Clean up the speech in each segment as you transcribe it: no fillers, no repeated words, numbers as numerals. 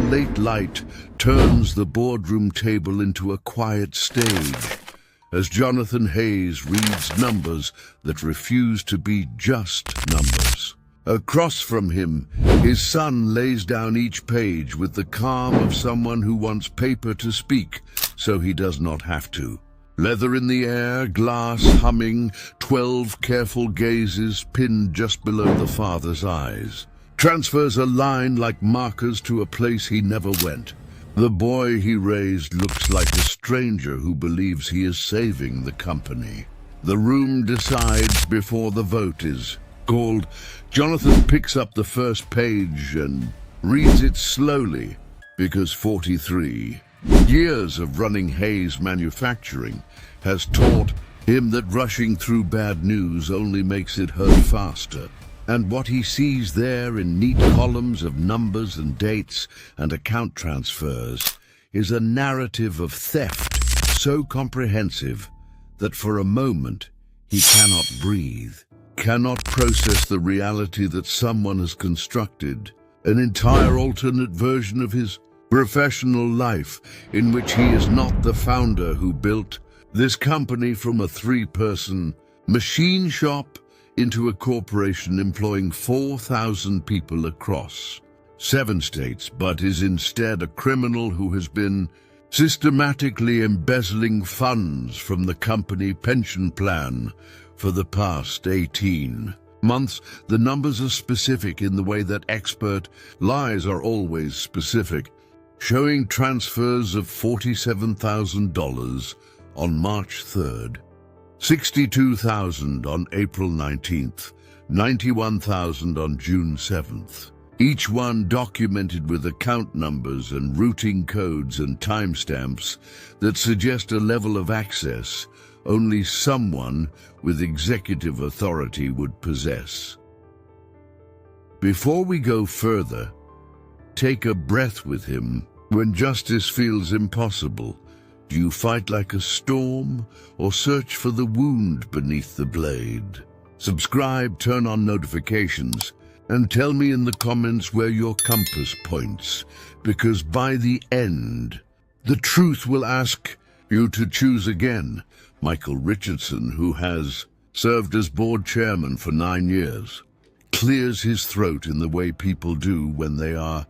late light turns the boardroom table into a quiet stage as Jonathan Hayes reads numbers that refuse to be just numbers. Across from him, his son lays down each page with the calm of someone who wants paper to speak so he does not have to. Leather in the air, glass humming, 12 careful gazes pinned just below the father's eyes. Transfers a line like markers to a place he never went. The boy he raised looks like a stranger who believes he is saving the company. The room decides before the vote is called. Jonathan picks up the first page and reads it slowly because 43 years of running Hayes Manufacturing has taught him that rushing through bad news only makes it hurt faster. And what he sees there in neat columns of numbers and dates and account transfers is a narrative of theft so comprehensive that for a moment he cannot breathe, cannot process the reality that someone has constructed an entire alternate version of his professional life in which he is not the founder who built this company from a 3-person machine shop into a corporation employing 4,000 people across 7 states, but is instead a criminal who has been systematically embezzling funds from the company pension plan for the past 18 months. The numbers are specific in the way that expert lies are always specific, showing transfers of $47,000 on March 3rd. 62,000 on April 19th, 91,000 on June 7th. Each one documented with account numbers and routing codes and timestamps that suggest a level of access only someone with executive authority would possess. Before we go further, take a breath with him. When justice feels impossible, do you fight like a storm or search for the wound beneath the blade? Subscribe, turn on notifications, and tell me in the comments where your compass points, because by the end, the truth will ask you to choose again. Michael Richardson, who has served as board chairman for 9 years, clears his throat in the way people do when they are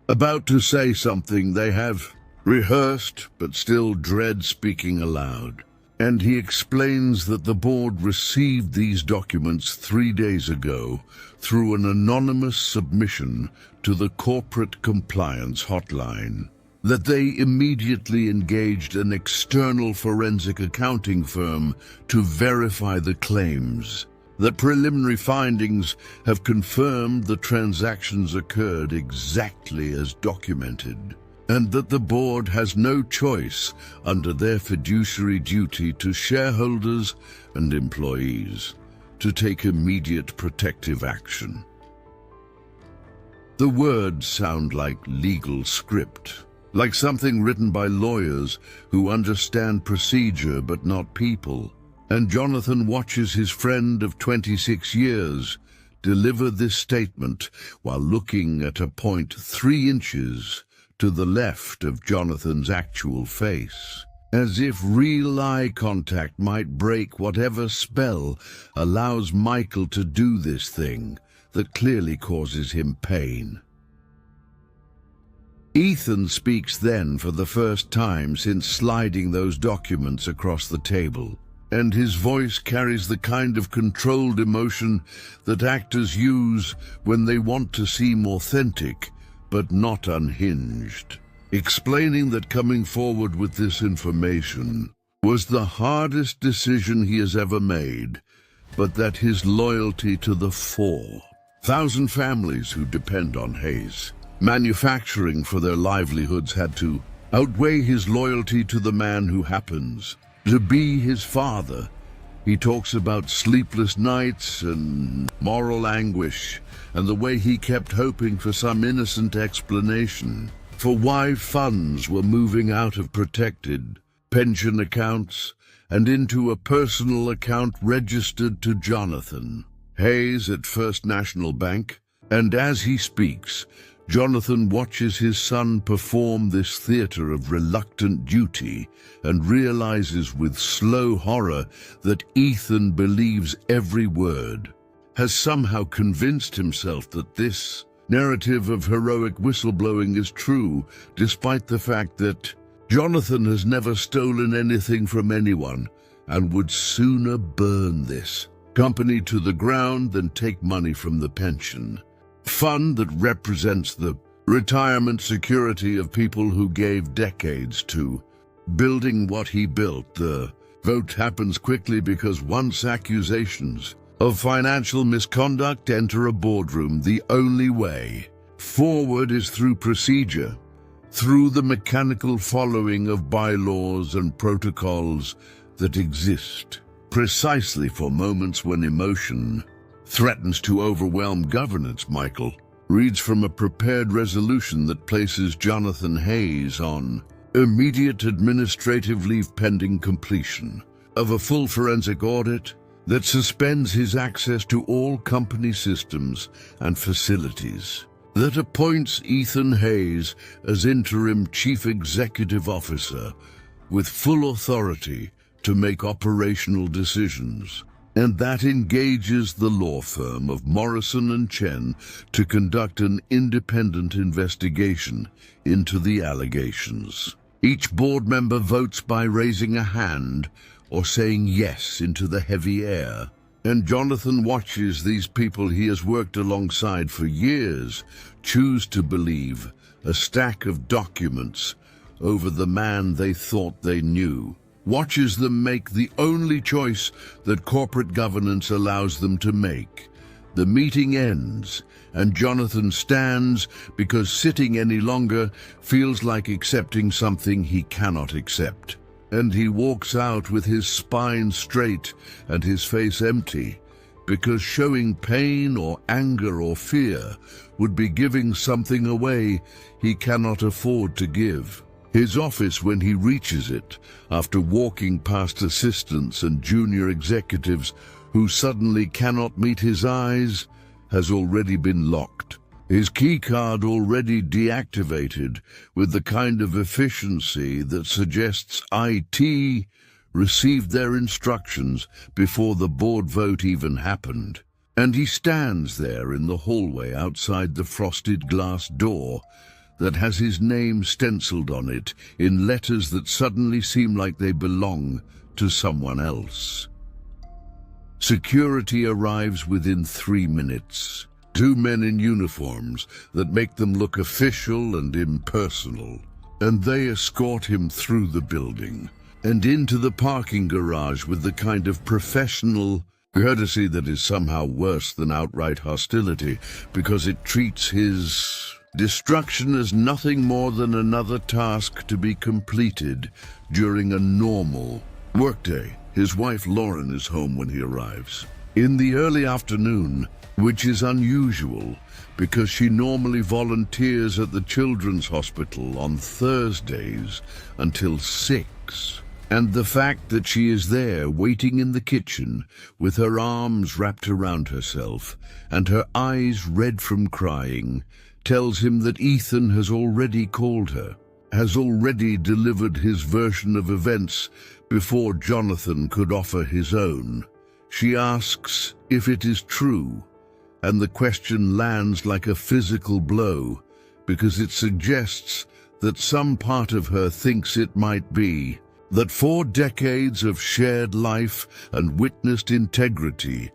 about to say something they have rehearsed but still dread speaking aloud. And he explains that the board received these documents 3 days ago through an anonymous submission to the corporate compliance hotline, that they immediately engaged an external forensic accounting firm to verify the claims, that preliminary findings have confirmed the transactions occurred exactly as documented, and that the board has no choice under their fiduciary duty to shareholders and employees to take immediate protective action. The words sound like legal script, like something written by lawyers who understand procedure but not people. And Jonathan watches his friend of 26 years deliver this statement while looking at a point 3 inches to the left of Jonathan's actual face, as if real eye contact might break whatever spell allows Michael to do this thing that clearly causes him pain. Ethan speaks then for the first time since sliding those documents across the table, and his voice carries the kind of controlled emotion that actors use when they want to seem authentic but not unhinged, explaining that coming forward with this information was the hardest decision he has ever made, but that his loyalty to the 4,000 families who depend on Hayes Manufacturing for their livelihoods had to outweigh his loyalty to the man who happens to be his father. He talks about sleepless nights and moral anguish, and the way he kept hoping for some innocent explanation for why funds were moving out of protected pension accounts and into a personal account registered to Jonathan Hayes at First National Bank. And as he speaks, Jonathan watches his son perform this theater of reluctant duty and realizes with slow horror that Ethan believes every word, has somehow convinced himself that this narrative of heroic whistleblowing is true, despite the fact that Jonathan has never stolen anything from anyone and would sooner burn this company to the ground than take money from the pension fund that represents the retirement security of people who gave decades to building what he built. The vote happens quickly because once accusations of financial misconduct enter a boardroom, the only way forward is through procedure, through the mechanical following of bylaws and protocols that exist precisely for moments when emotion threatens to overwhelm governance. Michael reads from a prepared resolution that places Jonathan Hayes on immediate administrative leave pending completion of a full forensic audit that suspends his access to all company systems and facilities, that appoints Ethan Hayes as interim chief executive officer with full authority to make operational decisions, and that engages the law firm of Morrison and Chen to conduct an independent investigation into the allegations. Each board member votes by raising a hand or saying yes into the heavy air, and Jonathan watches these people he has worked alongside for years choose to believe a stack of documents over the man they thought they knew, watches them make the only choice that corporate governance allows them to make. The meeting ends, and Jonathan stands because sitting any longer feels like accepting something he cannot accept. And he walks out with his spine straight and his face empty, because showing pain or anger or fear would be giving something away he cannot afford to give. His office, when he reaches it, after walking past assistants and junior executives who suddenly cannot meet his eyes, has already been locked. His keycard already deactivated with the kind of efficiency that suggests IT received their instructions before the board vote even happened. And he stands there in the hallway outside the frosted glass door that has his name stenciled on it in letters that suddenly seem like they belong to someone else. Security arrives within 3 minutes. 2 men in uniforms that make them look official and impersonal, and they escort him through the building and into the parking garage with the kind of professional courtesy that is somehow worse than outright hostility, because it treats his destruction as nothing more than another task to be completed during a normal workday. His wife Lauren is home when he arrives in the early afternoon, which is unusual because she normally volunteers at the children's hospital on Thursdays until 6. And the fact that she is there waiting in the kitchen with her arms wrapped around herself and her eyes red from crying tells him that Ethan has already called her, has already delivered his version of events before Jonathan could offer his own. She asks if it is true, and the question lands like a physical blow because it suggests that some part of her thinks it might be, that 4 decades of shared life and witnessed integrity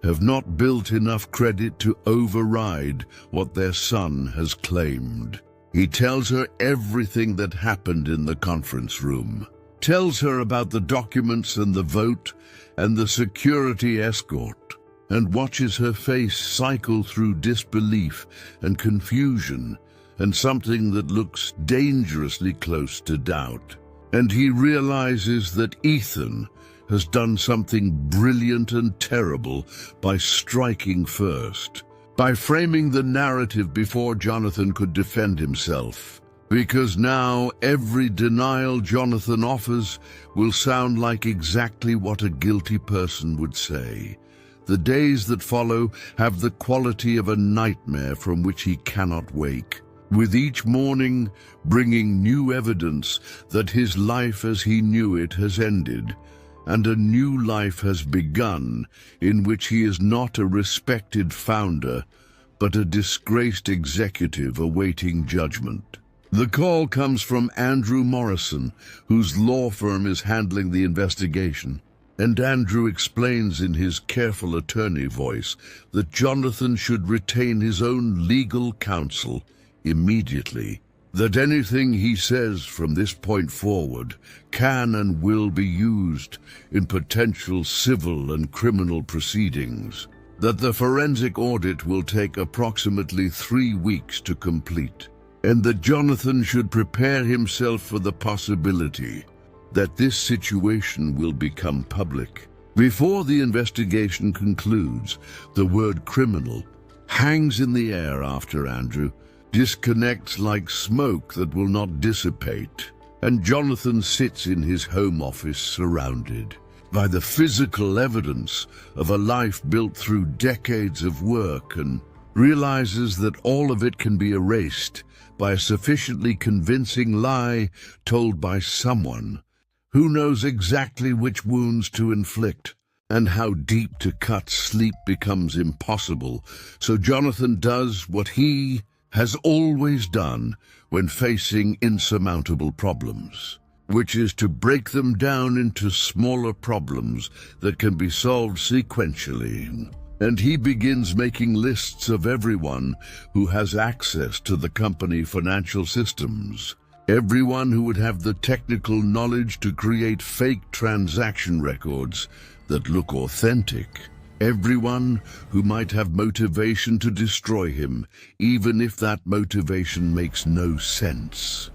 have not built enough credit to override what their son has claimed. He tells her everything that happened in the conference room, tells her about the documents and the vote and the security escort, and watches her face cycle through disbelief and confusion and something that looks dangerously close to doubt. And he realizes that Ethan has done something brilliant and terrible by striking first, by framing the narrative before Jonathan could defend himself. Because now every denial Jonathan offers will sound like exactly what a guilty person would say, The days that follow have the quality of a nightmare from which he cannot wake, with each morning bringing new evidence that his life as he knew it has ended, and a new life has begun in which he is not a respected founder, but a disgraced executive awaiting judgment. The call comes from Andrew Morrison, whose law firm is handling the investigation. And Andrew explains in his careful attorney voice that Jonathan should retain his own legal counsel immediately, that anything he says from this point forward can and will be used in potential civil and criminal proceedings, that the forensic audit will take approximately 3 weeks to complete, and that Jonathan should prepare himself for the possibility that this situation will become public. Before the investigation concludes, the word criminal hangs in the air after Andrew disconnects like smoke that will not dissipate, and Jonathan sits in his home office surrounded by the physical evidence of a life built through decades of work, and realizes that all of it can be erased by a sufficiently convincing lie told by someone who knows exactly which wounds to inflict and how deep to cut. Sleep becomes impossible, so Jonathan does what he has always done when facing insurmountable problems, which is to break them down into smaller problems that can be solved sequentially. And he begins making lists of everyone who has access to the company financial systems. Everyone who would have the technical knowledge to create fake transaction records that look authentic. Everyone who might have motivation to destroy him, even if that motivation makes no sense.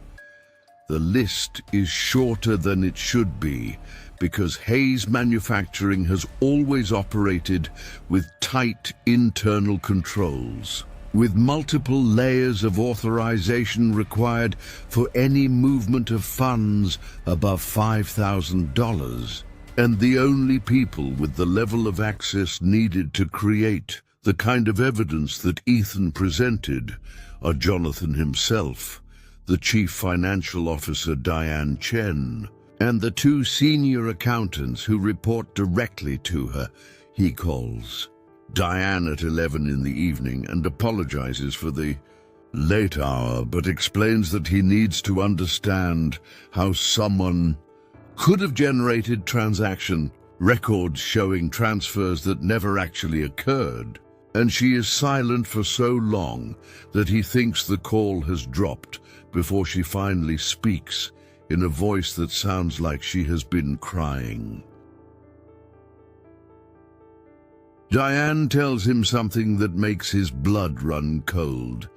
The list is shorter than it should be, because Hayes Manufacturing has always operated with tight internal controls, with multiple layers of authorization required for any movement of funds above $5,000, and the only people with the level of access needed to create the kind of evidence that Ethan presented are Jonathan himself, the Chief Financial Officer Diane Chen, and the 2 senior accountants who report directly to her. He calls Diane at 11 in the evening and apologizes for the late hour, but explains that he needs to understand how someone could have generated transaction records showing transfers that never actually occurred, and she is silent for so long that he thinks the call has dropped before she finally speaks in a voice that sounds like she has been crying. Diane tells him something that makes his blood run cold.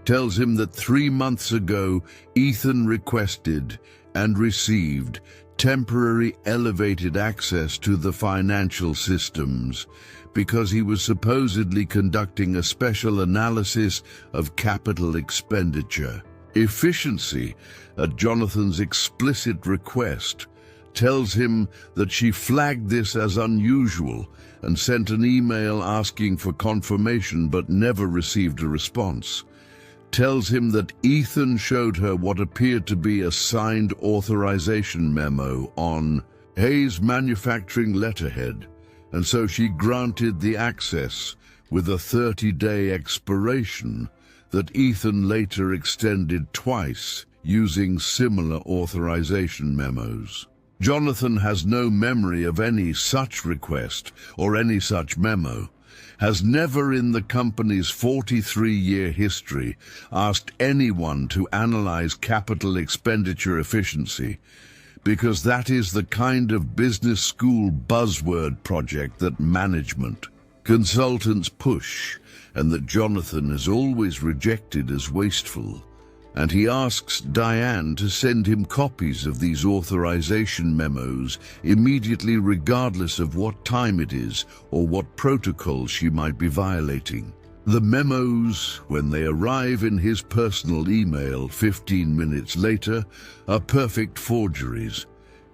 Tells him that 3 months ago, Ethan requested and received temporary elevated access to the financial systems because he was supposedly conducting a special analysis of capital expenditure. Efficiency, at Jonathan's explicit request, tells him that she flagged this as unusual and sent an email asking for confirmation but never received a response. Tells him that Ethan showed her what appeared to be a signed authorization memo on Hayes Manufacturing letterhead, and so she granted the access with a 30-day expiration that Ethan later extended twice using similar authorization memos. Jonathan has no memory of any such request or any such memo, has never in the company's 43-year history asked anyone to analyze capital expenditure efficiency, because that is the kind of business school buzzword project that management consultants push, and that Jonathan has always rejected as wasteful. And he asks Diane to send him copies of these authorization memos immediately, regardless of what time it is or what protocol she might be violating. The memos, when they arrive in his personal email 15 minutes later, are perfect forgeries,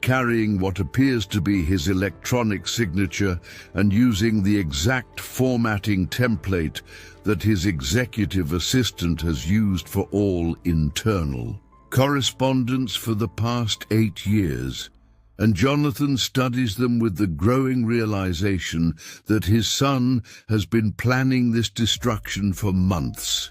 carrying what appears to be his electronic signature and using the exact formatting template that his executive assistant has used for all internal correspondence for the past 8 years. And Jonathan studies them with the growing realization that his son has been planning this destruction for months,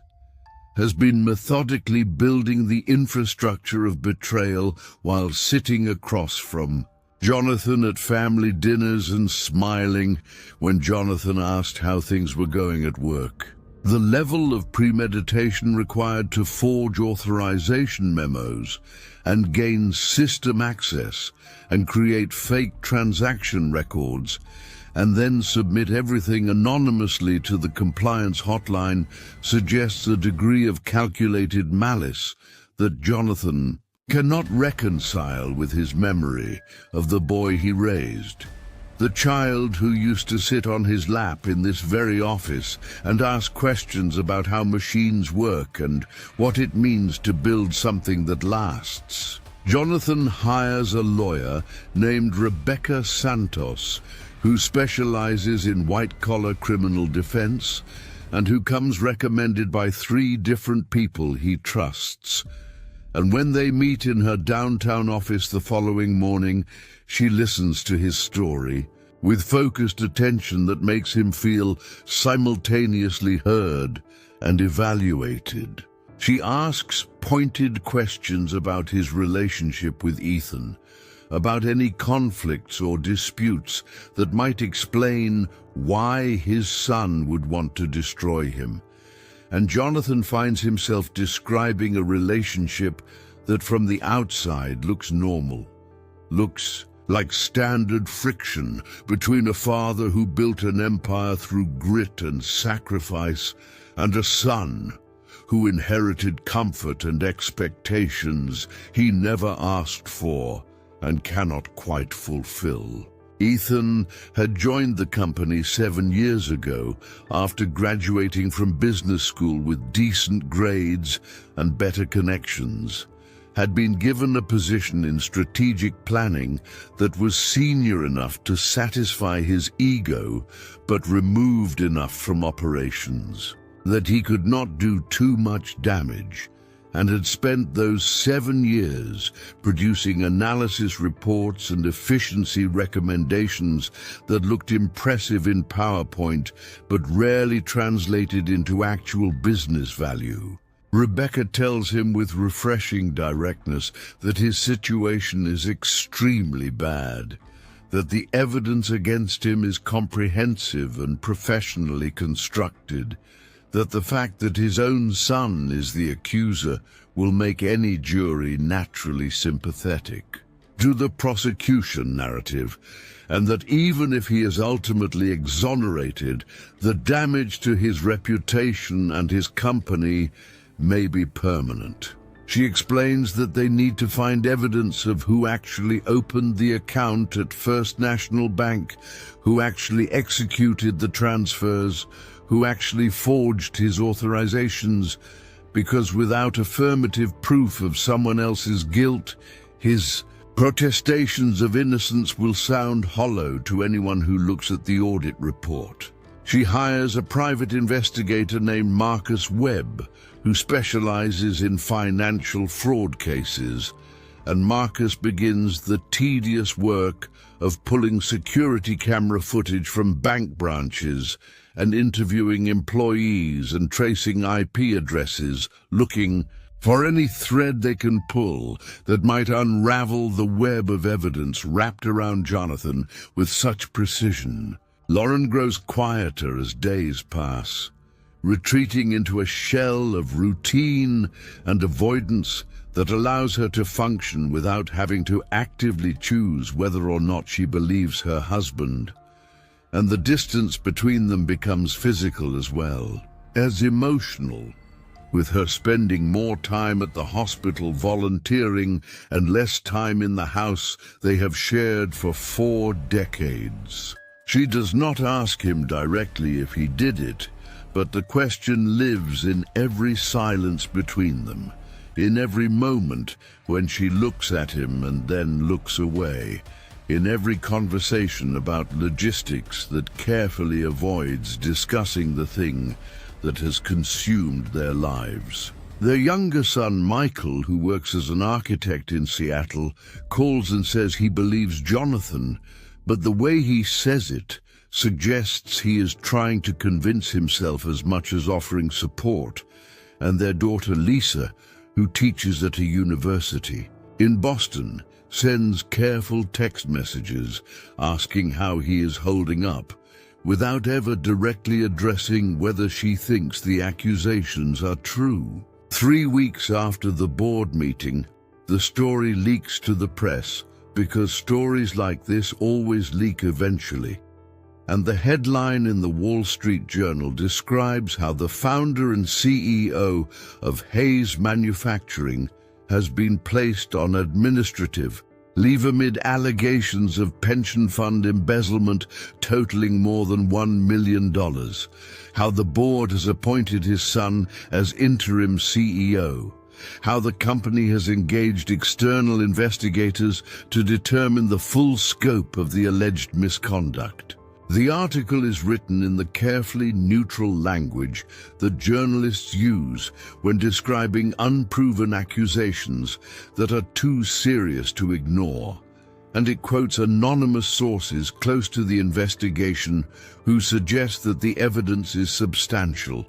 has been methodically building the infrastructure of betrayal while sitting across from Jonathan at family dinners and smiling when Jonathan asked how things were going at work. The level of premeditation required to forge authorization memos and gain system access and create fake transaction records and then submit everything anonymously to the compliance hotline suggests a degree of calculated malice that Jonathan cannot reconcile with his memory of the boy he raised. The child who used to sit on his lap in this very office and ask questions about how machines work and what it means to build something that lasts. Jonathan hires a lawyer named Rebecca Santos, who specializes in white-collar criminal defense and who comes recommended by 3 different people he trusts. And when they meet in her downtown office the following morning, she listens to his story with focused attention that makes him feel simultaneously heard and evaluated. She asks pointed questions about his relationship with Ethan, about any conflicts or disputes that might explain why his son would want to destroy him. And Jonathan finds himself describing a relationship that from the outside looks normal, looks like standard friction between a father who built an empire through grit and sacrifice and a son who inherited comfort and expectations he never asked for and cannot quite fulfill. Ethan had joined the company 7 years ago after graduating from business school with decent grades and better connections, had been given a position in strategic planning that was senior enough to satisfy his ego, but removed enough from operations that he could not do too much damage, and had spent those 7 years producing analysis reports and efficiency recommendations that looked impressive in PowerPoint but rarely translated into actual business value. Rebecca tells him with refreshing directness that his situation is extremely bad, that the evidence against him is comprehensive and professionally constructed, that the fact that his own son is the accuser will make any jury naturally sympathetic to the prosecution narrative, and that even if he is ultimately exonerated, the damage to his reputation and his company may be permanent. She explains that they need to find evidence of who actually opened the account at First National Bank, who actually executed the transfers, who actually forged his authorizations, because without affirmative proof of someone else's guilt, his protestations of innocence will sound hollow to anyone who looks at the audit report. She hires a private investigator named Marcus Webb, who specializes in financial fraud cases, and Marcus begins the tedious work of pulling security camera footage from bank branches and interviewing employees and tracing IP addresses, looking for any thread they can pull that might unravel the web of evidence wrapped around Jonathan with such precision. Lauren grows quieter as days pass, retreating into a shell of routine and avoidance that allows her to function without having to actively choose whether or not she believes her husband. And the distance between them becomes physical as well as emotional, with her spending more time at the hospital volunteering and less time in the house they have shared for 4 decades. She does not ask him directly if he did it, but the question lives in every silence between them. In every moment when she looks at him and then looks away, in every conversation about logistics that carefully avoids discussing the thing that has consumed their lives. Their younger son, Michael, who works as an architect in Seattle, calls and says he believes Jonathan, but the way he says it suggests he is trying to convince himself as much as offering support. And their daughter, Lisa, who teaches at a university in Boston, sends careful text messages asking how he is holding up, without ever directly addressing whether she thinks the accusations are true. 3 weeks after the board meeting, the story leaks to the press because stories like this always leak eventually. And the headline in the Wall Street Journal describes how the founder and CEO of Hayes Manufacturing has been placed on administrative leave amid allegations of pension fund embezzlement totaling more than $1 million, how the board has appointed his son as interim CEO, how the company has engaged external investigators to determine the full scope of the alleged misconduct. The article is written in the carefully neutral language that journalists use when describing unproven accusations that are too serious to ignore, and it quotes anonymous sources close to the investigation who suggest that the evidence is substantial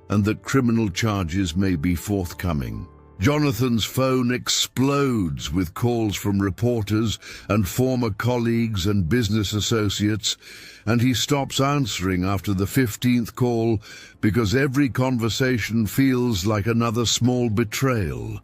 and that criminal charges may be forthcoming. Jonathan's phone explodes with calls from reporters and former colleagues and business associates, and he stops answering after the 15th call because every conversation feels like another small betrayal,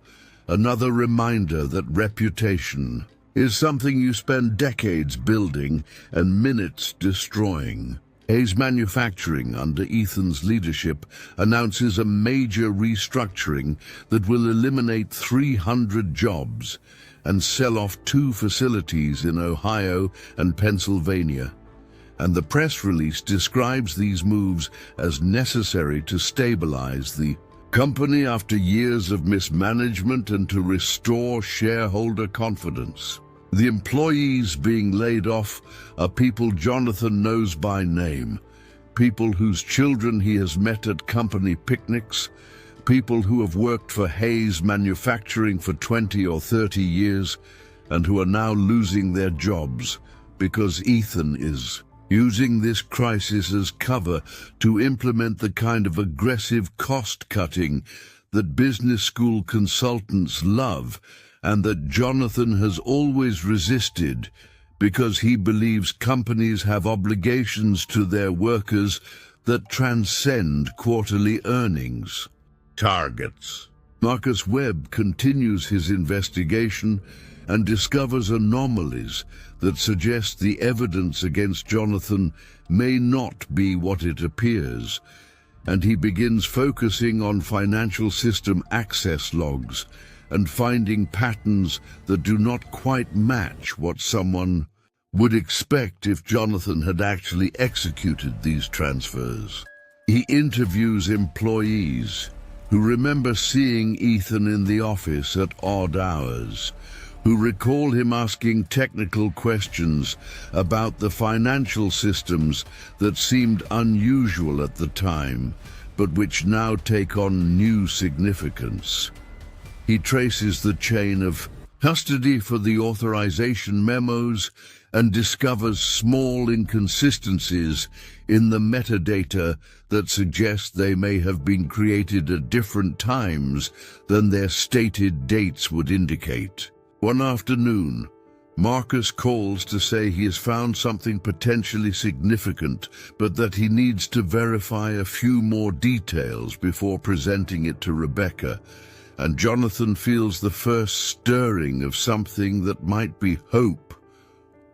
another reminder that reputation is something you spend decades building and minutes destroying. Hayes Manufacturing, under Ethan's leadership, announces a major restructuring that will eliminate 300 jobs and sell off 2 facilities in Ohio and Pennsylvania. And the press release describes these moves as necessary to stabilize the company after years of mismanagement and to restore shareholder confidence. The employees being laid off are people Jonathan knows by name, people whose children he has met at company picnics, people who have worked for Hayes Manufacturing for 20 or 30 years and who are now losing their jobs because Ethan is using this crisis as cover to implement the kind of aggressive cost-cutting that business school consultants love and that Jonathan has always resisted because he believes companies have obligations to their workers that transcend quarterly earnings. Targets. Marcus Webb continues his investigation and discovers anomalies that suggest the evidence against Jonathan may not be what it appears, and he begins focusing on financial system access logs and finding patterns that do not quite match what someone would expect if Jonathan had actually executed these transfers. He interviews employees who remember seeing Ethan in the office at odd hours, who recall him asking technical questions about the financial systems that seemed unusual at the time, but which now take on new significance. He traces the chain of custody for the authorization memos and discovers small inconsistencies in the metadata that suggest they may have been created at different times than their stated dates would indicate. One afternoon, Marcus calls to say he has found something potentially significant, but that he needs to verify a few more details before presenting it to Rebecca, and Jonathan feels the first stirring of something that might be hope,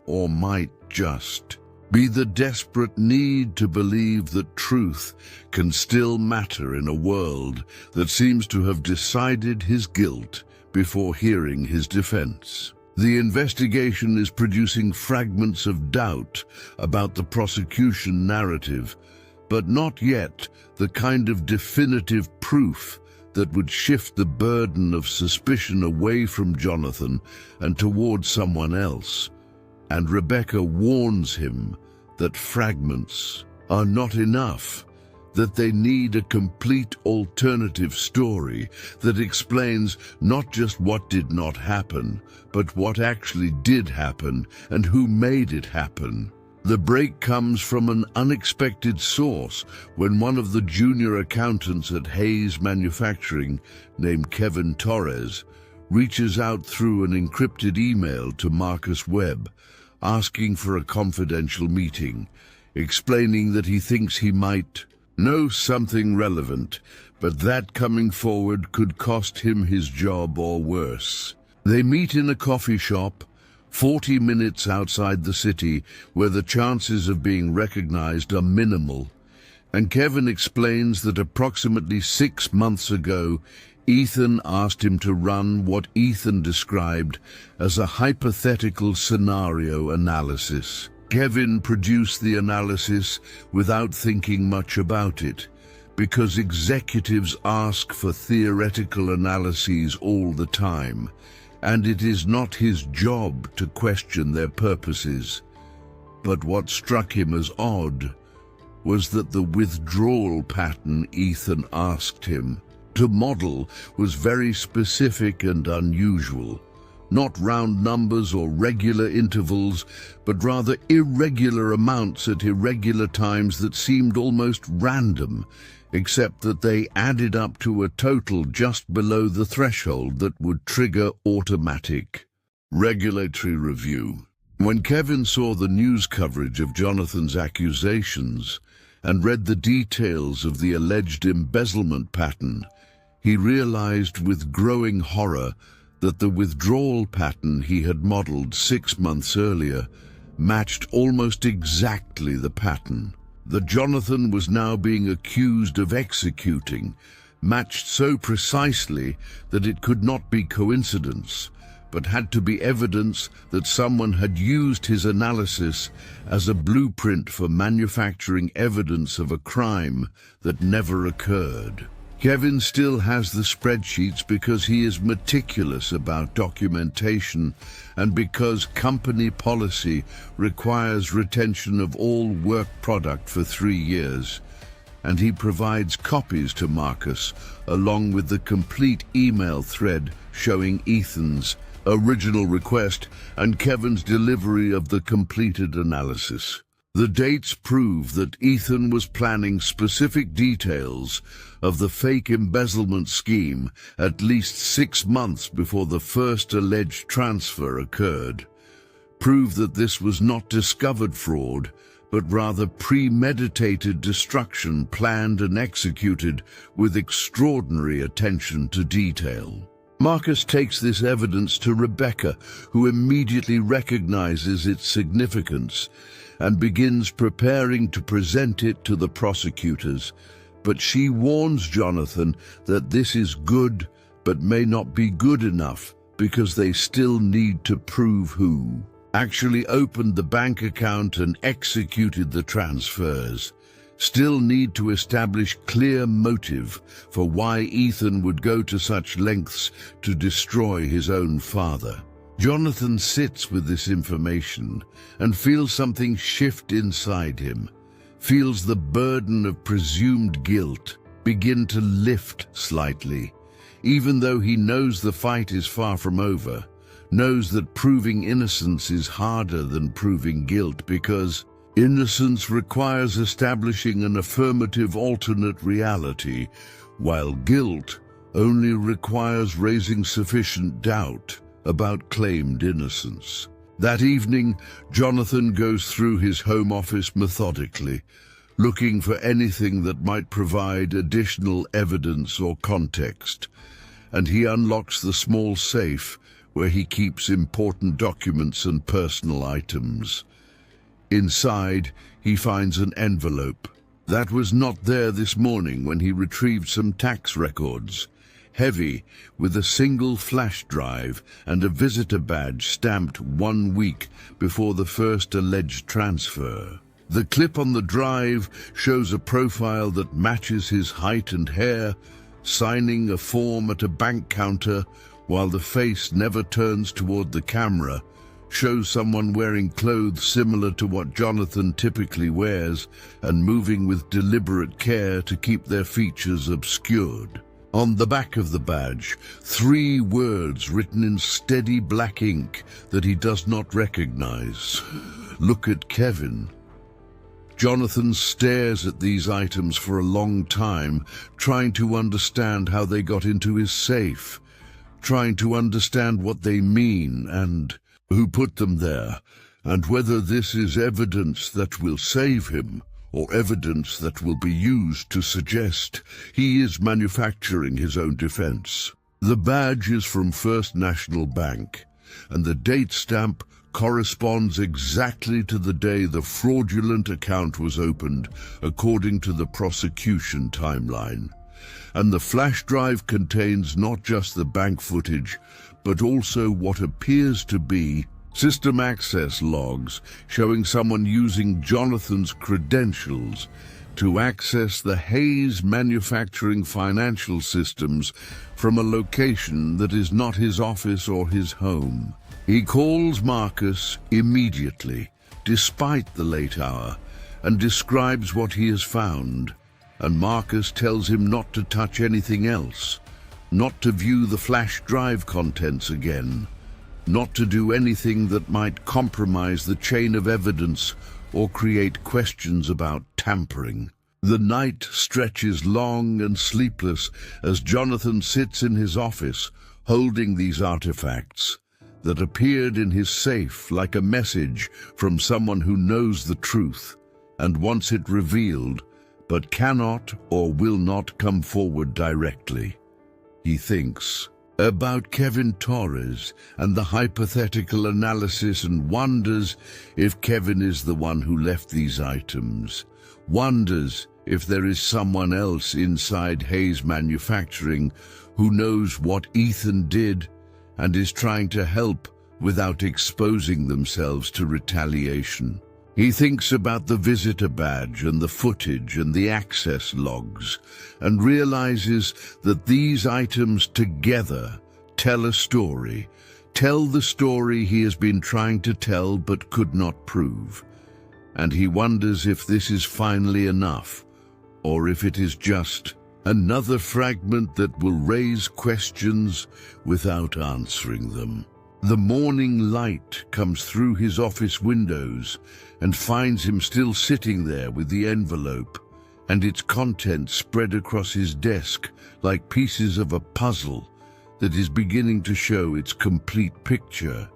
or might just be the desperate need to believe that truth can still matter in a world that seems to have decided his guilt before hearing his defense. The investigation is producing fragments of doubt about the prosecution narrative, but not yet the kind of definitive proof that would shift the burden of suspicion away from Jonathan and towards someone else. And Rebecca warns him that fragments are not enough, that they need a complete alternative story that explains not just what did not happen, but what actually did happen and who made it happen. The break comes from an unexpected source when one of the junior accountants at Hayes Manufacturing, named Kevin Torres, reaches out through an encrypted email to Marcus Webb, asking for a confidential meeting, explaining that he thinks he might know something relevant, but that coming forward could cost him his job or worse. They meet in a coffee shop, 40 minutes outside the city, where the chances of being recognized are minimal, and Kevin explains that approximately 6 months ago, Ethan asked him to run what Ethan described as a hypothetical scenario analysis. Kevin produced the analysis without thinking much about it, because executives ask for theoretical analyses all the time, and it is not his job to question their purposes. But what struck him as odd was that the withdrawal pattern Ethan asked him to model was very specific and unusual. Not round numbers or regular intervals, but rather irregular amounts at irregular times that seemed almost random, except that they added up to a total just below the threshold that would trigger automatic regulatory review. When Kevin saw the news coverage of Jonathan's accusations and read the details of the alleged embezzlement pattern, he realized with growing horror that the withdrawal pattern he had modeled 6 months earlier matched almost exactly the pattern that Jonathan was now being accused of executing, matched so precisely that it could not be coincidence, but had to be evidence that someone had used his analysis as a blueprint for manufacturing evidence of a crime that never occurred. Kevin still has the spreadsheets because he is meticulous about documentation and because company policy requires retention of all work product for 3 years. And he provides copies to Marcus, along with the complete email thread showing Ethan's original request and Kevin's delivery of the completed analysis. The dates prove that Ethan was planning specific details of the fake embezzlement scheme at least 6 months before the first alleged transfer occurred. Prove that this was not discovered fraud, but rather premeditated destruction planned and executed with extraordinary attention to detail. Marcus takes this evidence to Rebecca, who immediately recognizes its significance and begins preparing to present it to the prosecutors. But she warns Jonathan that this is good, but may not be good enough because they still need to prove who actually opened the bank account and executed the transfers. Still need to establish clear motive for why Ethan would go to such lengths to destroy his own father. Jonathan sits with this information and feels something shift inside him, feels the burden of presumed guilt begin to lift slightly, even though he knows the fight is far from over, knows that proving innocence is harder than proving guilt because innocence requires establishing an affirmative alternate reality, while guilt only requires raising sufficient doubt about claimed innocence. That evening, Jonathan goes through his home office methodically, looking for anything that might provide additional evidence or context, and he unlocks the small safe where he keeps important documents and personal items. Inside, he finds an envelope that was not there this morning when he retrieved some tax records, heavy with a single flash drive and a visitor badge stamped 1 week before the first alleged transfer. The clip on the drive shows a profile that matches his height and hair, signing a form at a bank counter while the face never turns toward the camera, shows someone wearing clothes similar to what Jonathan typically wears and moving with deliberate care to keep their features obscured. On the back of the badge, 3 words written in steady black ink that he does not recognize. Look at Kevin. Jonathan stares at these items for a long time, trying to understand how they got into his safe, trying to understand what they mean and who put them there, and whether this is evidence that will save him or evidence that will be used to suggest he is manufacturing his own defense. The badge is from First National Bank, and the date stamp corresponds exactly to the day the fraudulent account was opened, according to the prosecution timeline. And the flash drive contains not just the bank footage, but also what appears to be system access logs showing someone using Jonathan's credentials to access the Hayes manufacturing financial systems from a location that is not his office or his home. He calls Marcus immediately, despite the late hour, and describes what he has found. And Marcus tells him not to touch anything else, not to view the flash drive contents again, not to do anything that might compromise the chain of evidence or create questions about tampering. The night stretches long and sleepless as Jonathan sits in his office holding these artifacts that appeared in his safe like a message from someone who knows the truth and wants it revealed, but cannot or will not come forward directly. He thinks about Kevin Torres and the hypothetical analysis and wonders if Kevin is the one who left these items, wonders if there is someone else inside Hayes Manufacturing who knows what Ethan did and is trying to help without exposing themselves to retaliation. He thinks about the visitor badge and the footage and the access logs and realizes that these items together tell a story, tell the story he has been trying to tell but could not prove. And he wonders if this is finally enough, or if it is just another fragment that will raise questions without answering them. The morning light comes through his office windows and finds him still sitting there with the envelope and its contents spread across his desk like pieces of a puzzle that is beginning to show its complete picture.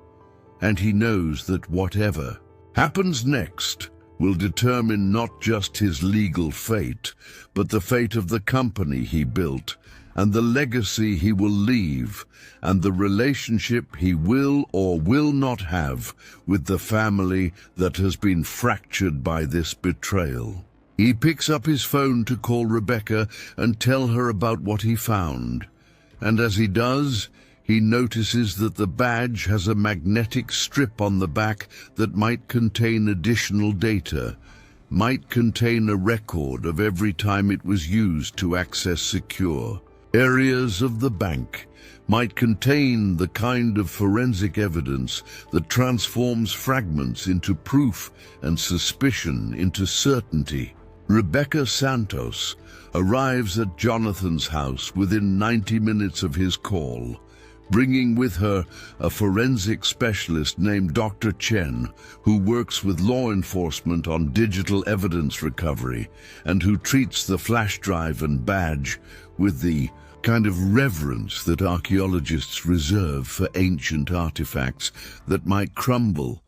And he knows that whatever happens next will determine not just his legal fate, but the fate of the company he built and the legacy he will leave, and the relationship he will or will not have with the family that has been fractured by this betrayal. He picks up his phone to call Rebecca and tell her about what he found, and as he does, he notices that the badge has a magnetic strip on the back that might contain additional data, might contain a record of every time it was used to access secure areas of the bank, might contain the kind of forensic evidence that transforms fragments into proof and suspicion into certainty. Rebecca Santos arrives at Jonathan's house within 90 minutes of his call, bringing with her a forensic specialist named Dr. Chen, who works with law enforcement on digital evidence recovery and who treats the flash drive and badge with the kind of reverence that archaeologists reserve for ancient artifacts that might crumble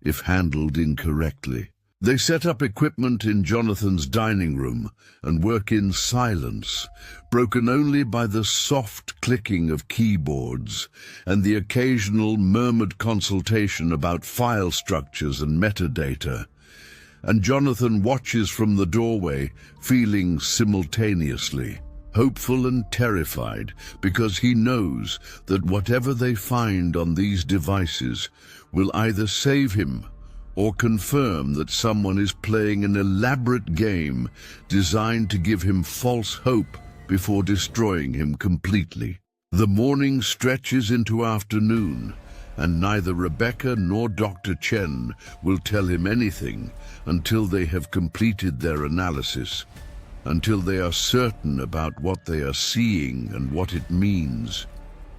if handled incorrectly. They set up equipment in Jonathan's dining room and work in silence, broken only by the soft clicking of keyboards and the occasional murmured consultation about file structures and metadata. And Jonathan watches from the doorway, feeling simultaneously hopeful and terrified, because he knows that whatever they find on these devices will either save him or confirm that someone is playing an elaborate game designed to give him false hope before destroying him completely. The morning stretches into afternoon, and neither Rebecca nor Dr. Chen will tell him anything until they have completed their analysis, until they are certain about what they are seeing and what it means.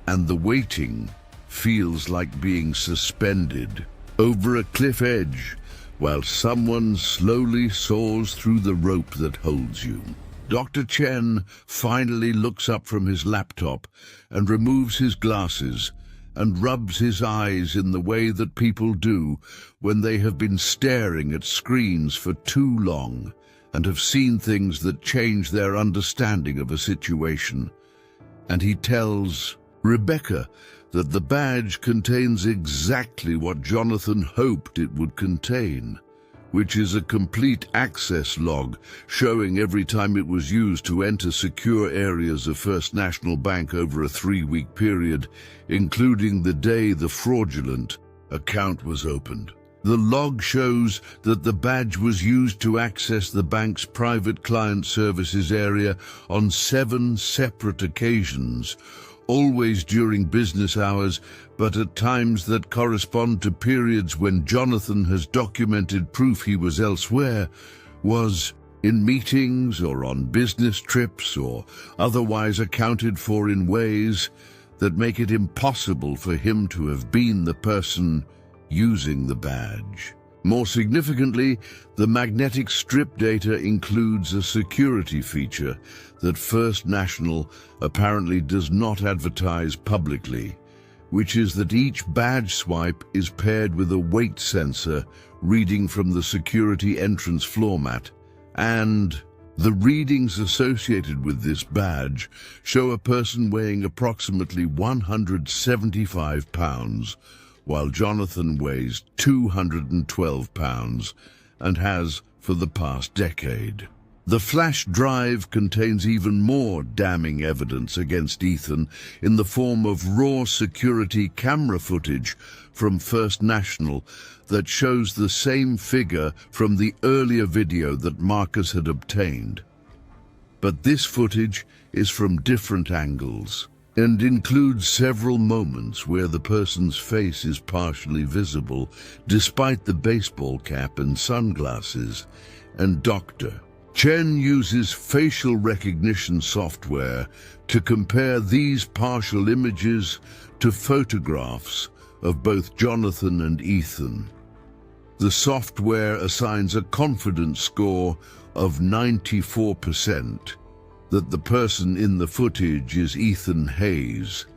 And the waiting feels like being suspended over a cliff edge while someone slowly saws through the rope that holds you. Dr. Chen finally looks up from his laptop and removes his glasses and rubs his eyes in the way that people do when they have been staring at screens for too long and have seen things that change their understanding of a situation. And he tells Rebecca that the badge contains exactly what Jonathan hoped it would contain, which is a complete access log showing every time it was used to enter secure areas of First National Bank over a 3-week period, including the day the fraudulent account was opened. The log shows that the badge was used to access the bank's private client services area on 7 separate occasions, always during business hours, but at times that correspond to periods when Jonathan has documented proof he was elsewhere, was in meetings or on business trips or otherwise accounted for in ways that make it impossible for him to have been the person using the badge. More significantly, the magnetic strip data includes a security feature that First National apparently does not advertise publicly, which is that each badge swipe is paired with a weight sensor reading from the security entrance floor mat, and the readings associated with this badge show a person weighing approximately 175 pounds, while Jonathan weighs 212 pounds and has for the past decade. The flash drive contains even more damning evidence against Ethan in the form of raw security camera footage from First National that shows the same figure from the earlier video that Marcus had obtained. But this footage is from different angles and includes several moments where the person's face is partially visible despite the baseball cap and sunglasses, and Dr. Chen uses facial recognition software to compare these partial images to photographs of both Jonathan and Ethan. The software assigns a confidence score of 94%, that the person in the footage is Ethan Hayes,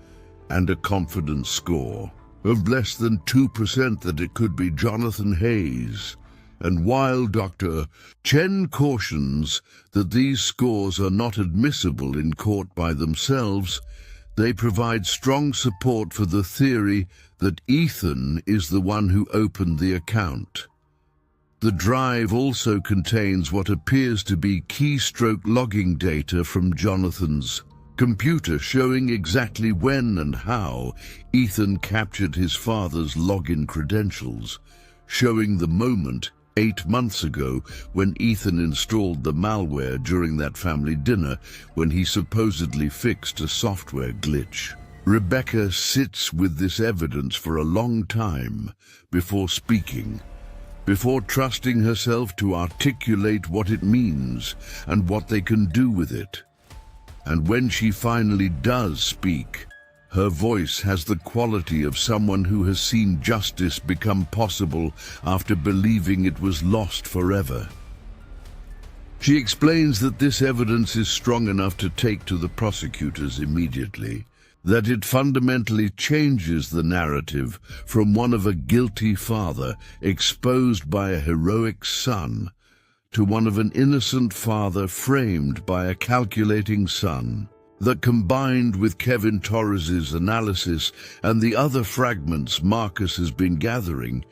and a confidence score of less than 2% that it could be Jonathan Hayes. And while Dr. Chen cautions that these scores are not admissible in court by themselves, they provide strong support for the theory that Ethan is the one who opened the account. The drive also contains what appears to be keystroke logging data from Jonathan's computer showing exactly when and how Ethan captured his father's login credentials, showing the moment 8 months ago when Ethan installed the malware during that family dinner when he supposedly fixed a software glitch. Rebecca sits with this evidence for a long time before speaking, before trusting herself to articulate what it means and what they can do with it. And when she finally does speak, her voice has the quality of someone who has seen justice become possible after believing it was lost forever. She explains that this evidence is strong enough to take to the prosecutors immediately, that it fundamentally changes the narrative from one of a guilty father exposed by a heroic son to one of an innocent father framed by a calculating son. That combined with Kevin Torres's analysis and the other fragments Marcus has been gathering,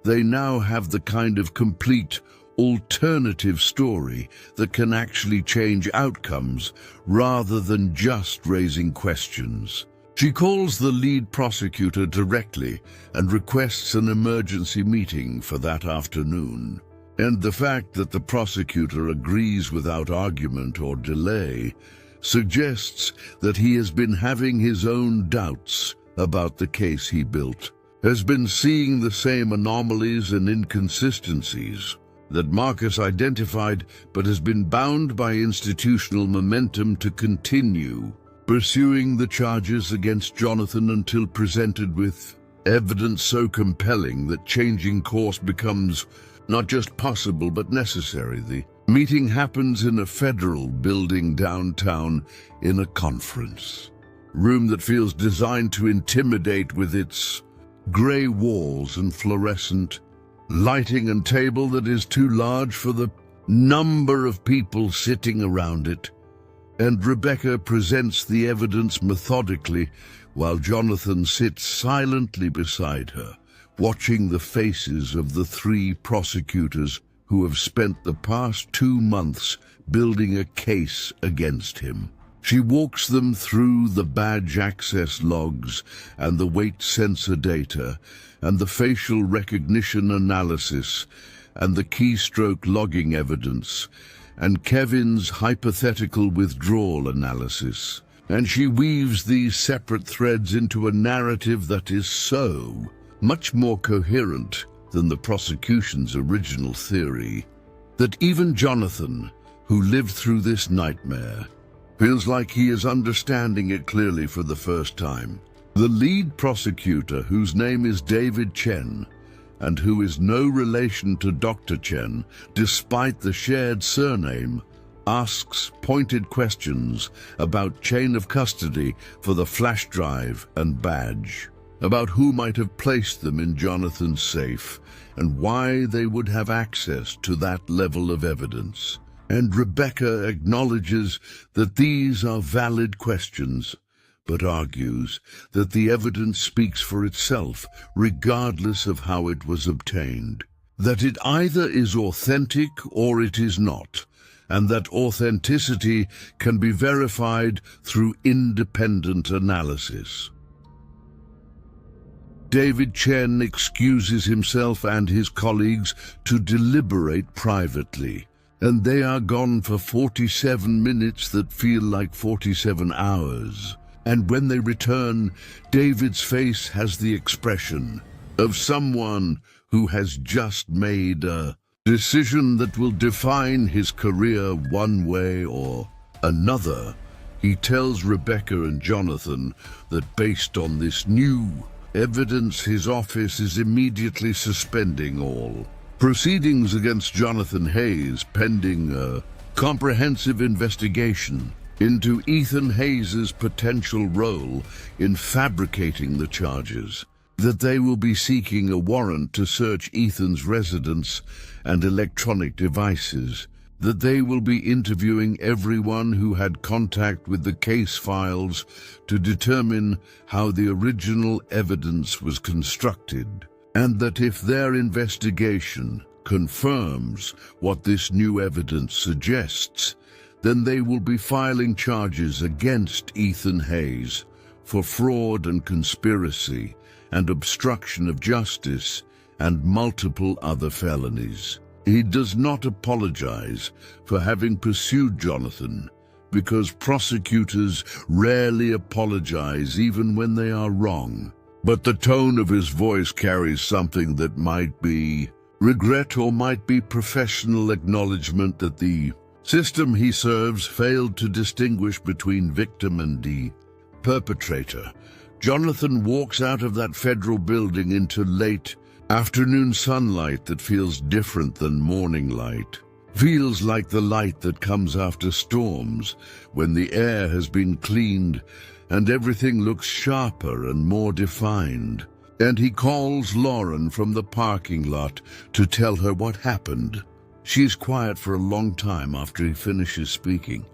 they now have the kind of complete alternative story that can actually change outcomes rather than just raising questions. She calls the lead prosecutor directly and requests an emergency meeting for that afternoon. And the fact that the prosecutor agrees without argument or delay suggests that he has been having his own doubts about the case he built, has been seeing the same anomalies and inconsistencies that Marcus identified, but has been bound by institutional momentum to continue pursuing the charges against Jonathan until presented with evidence so compelling that changing course becomes not just possible but necessary. The meeting happens in a federal building downtown in a conference room that feels designed to intimidate with its gray walls and fluorescent lighting and table that is too large for the number of people sitting around it. And Rebecca presents the evidence methodically while Jonathan sits silently beside her, watching the faces of the 3 prosecutors who have spent the past 2 months building a case against him. She walks them through the badge access logs and the weight sensor data and the facial recognition analysis and the keystroke logging evidence and Kevin's hypothetical withdrawal analysis. And she weaves these separate threads into a narrative that is so much more coherent than the prosecution's original theory, that even Jonathan, who lived through this nightmare, feels like he is understanding it clearly for the first time. The lead prosecutor, whose name is David Chen, and who is no relation to Dr. Chen, despite the shared surname, asks pointed questions about chain of custody for the flash drive and badge, about who might have placed them in Jonathan's safe, and why they would have access to that level of evidence. And Rebecca acknowledges that these are valid questions, but argues that the evidence speaks for itself regardless of how it was obtained, that it either is authentic or it is not, and that authenticity can be verified through independent analysis. David Chen excuses himself and his colleagues to deliberate privately, and they are gone for 47 minutes that feel like 47 hours. And when they return, David's face has the expression of someone who has just made a decision that will define his career one way or another. He tells Rebecca and Jonathan that based on this new evidence, his office is immediately suspending all proceedings against Jonathan Hayes pending a comprehensive investigation into Ethan Hayes' potential role in fabricating the charges, that they will be seeking a warrant to search Ethan's residence and electronic devices, that they will be interviewing everyone who had contact with the case files to determine how the original evidence was constructed, and that if their investigation confirms what this new evidence suggests, then they will be filing charges against Ethan Hayes for fraud and conspiracy and obstruction of justice and multiple other felonies. He does not apologize for having pursued Jonathan, because prosecutors rarely apologize even when they are wrong. But the tone of his voice carries something that might be regret or might be professional acknowledgement that the system he serves failed to distinguish between victim and the perpetrator. Jonathan walks out of that federal building into late afternoon sunlight that feels different than morning light. Feels like the light that comes after storms, when the air has been cleaned and everything looks sharper and more defined. And he calls Lauren from the parking lot to tell her what happened. She's quiet for a long time after he finishes speaking.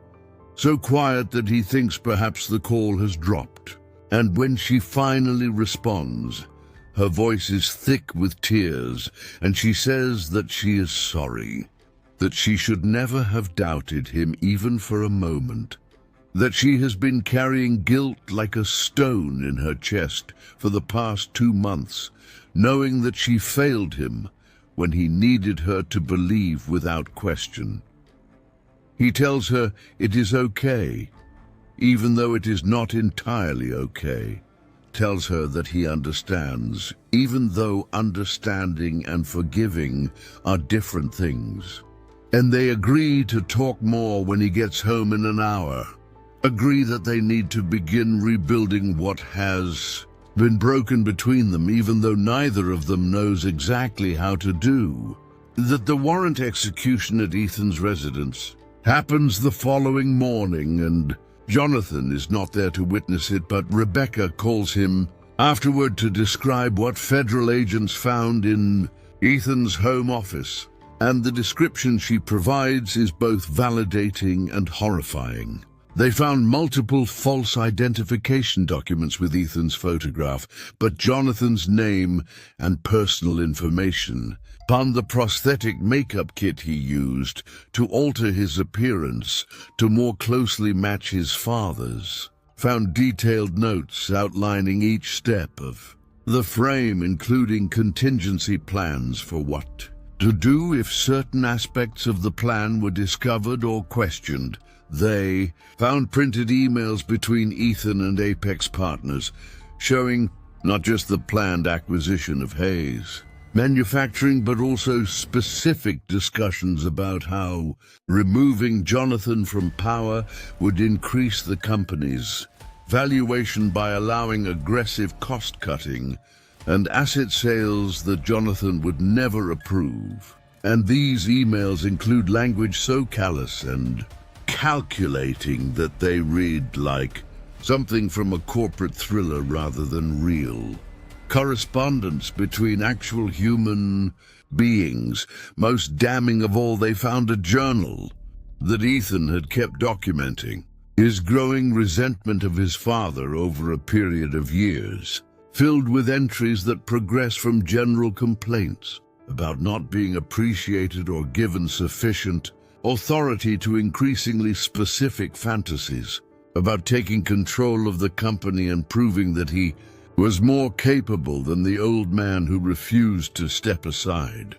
So quiet that he thinks perhaps the call has dropped. And when she finally responds, her voice is thick with tears, and she says that she is sorry, that she should never have doubted him even for a moment, that she has been carrying guilt like a stone in her chest for the past 2 months, knowing that she failed him when he needed her to believe without question. He tells her it is okay, even though it is not entirely okay. Tells her that he understands, even though understanding and forgiving are different things. And they agree to talk more when he gets home in an hour. Agree that they need to begin rebuilding what has been broken between them, even though neither of them knows exactly how to do. That the warrant execution at Ethan's residence happens the following morning, and Jonathan is not there to witness it, but Rebecca calls him afterward to describe what federal agents found in Ethan's home office. And the description she provides is both validating and horrifying. They found multiple false identification documents with Ethan's photograph, but Jonathan's name and personal information. Found the prosthetic makeup kit he used to alter his appearance to more closely match his father's. Found detailed notes outlining each step of the frame, including contingency plans for what to do if certain aspects of the plan were discovered or questioned. They found printed emails between Ethan and Apex Partners, showing not just the planned acquisition of Hayes manufacturing, but also specific discussions about how removing Jonathan from power would increase the company's valuation by allowing aggressive cost-cutting and asset sales that Jonathan would never approve. And these emails include language so callous and calculating that they read like something from a corporate thriller rather than real. Correspondence between actual human beings. Most damning of all, they found a journal that Ethan had kept documenting his growing resentment of his father over a period of years, filled with entries that progress from general complaints about not being appreciated or given sufficient authority to increasingly specific fantasies about taking control of the company and proving that he was more capable than the old man who refused to step aside.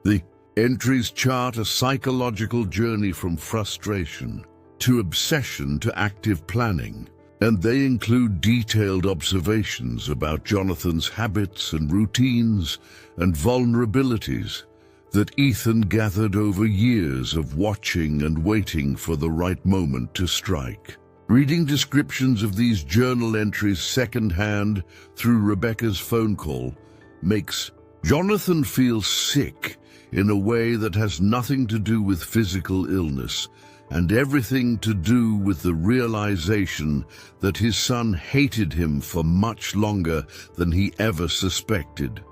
The entries chart a psychological journey from frustration to obsession to active planning, and they include detailed observations about Jonathan's habits and routines and vulnerabilities that Ethan gathered over years of watching and waiting for the right moment to strike. Reading descriptions of these journal entries secondhand through Rebecca's phone call makes Jonathan feel sick in a way that has nothing to do with physical illness and everything to do with the realization that his son hated him for much longer than he ever suspected.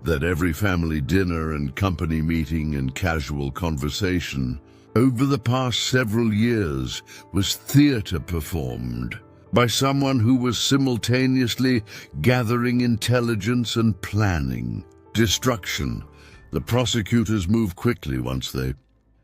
That every family dinner and company meeting and casual conversation over the past several years was theater performed by someone who was simultaneously gathering intelligence and planning destruction. The prosecutors move quickly once they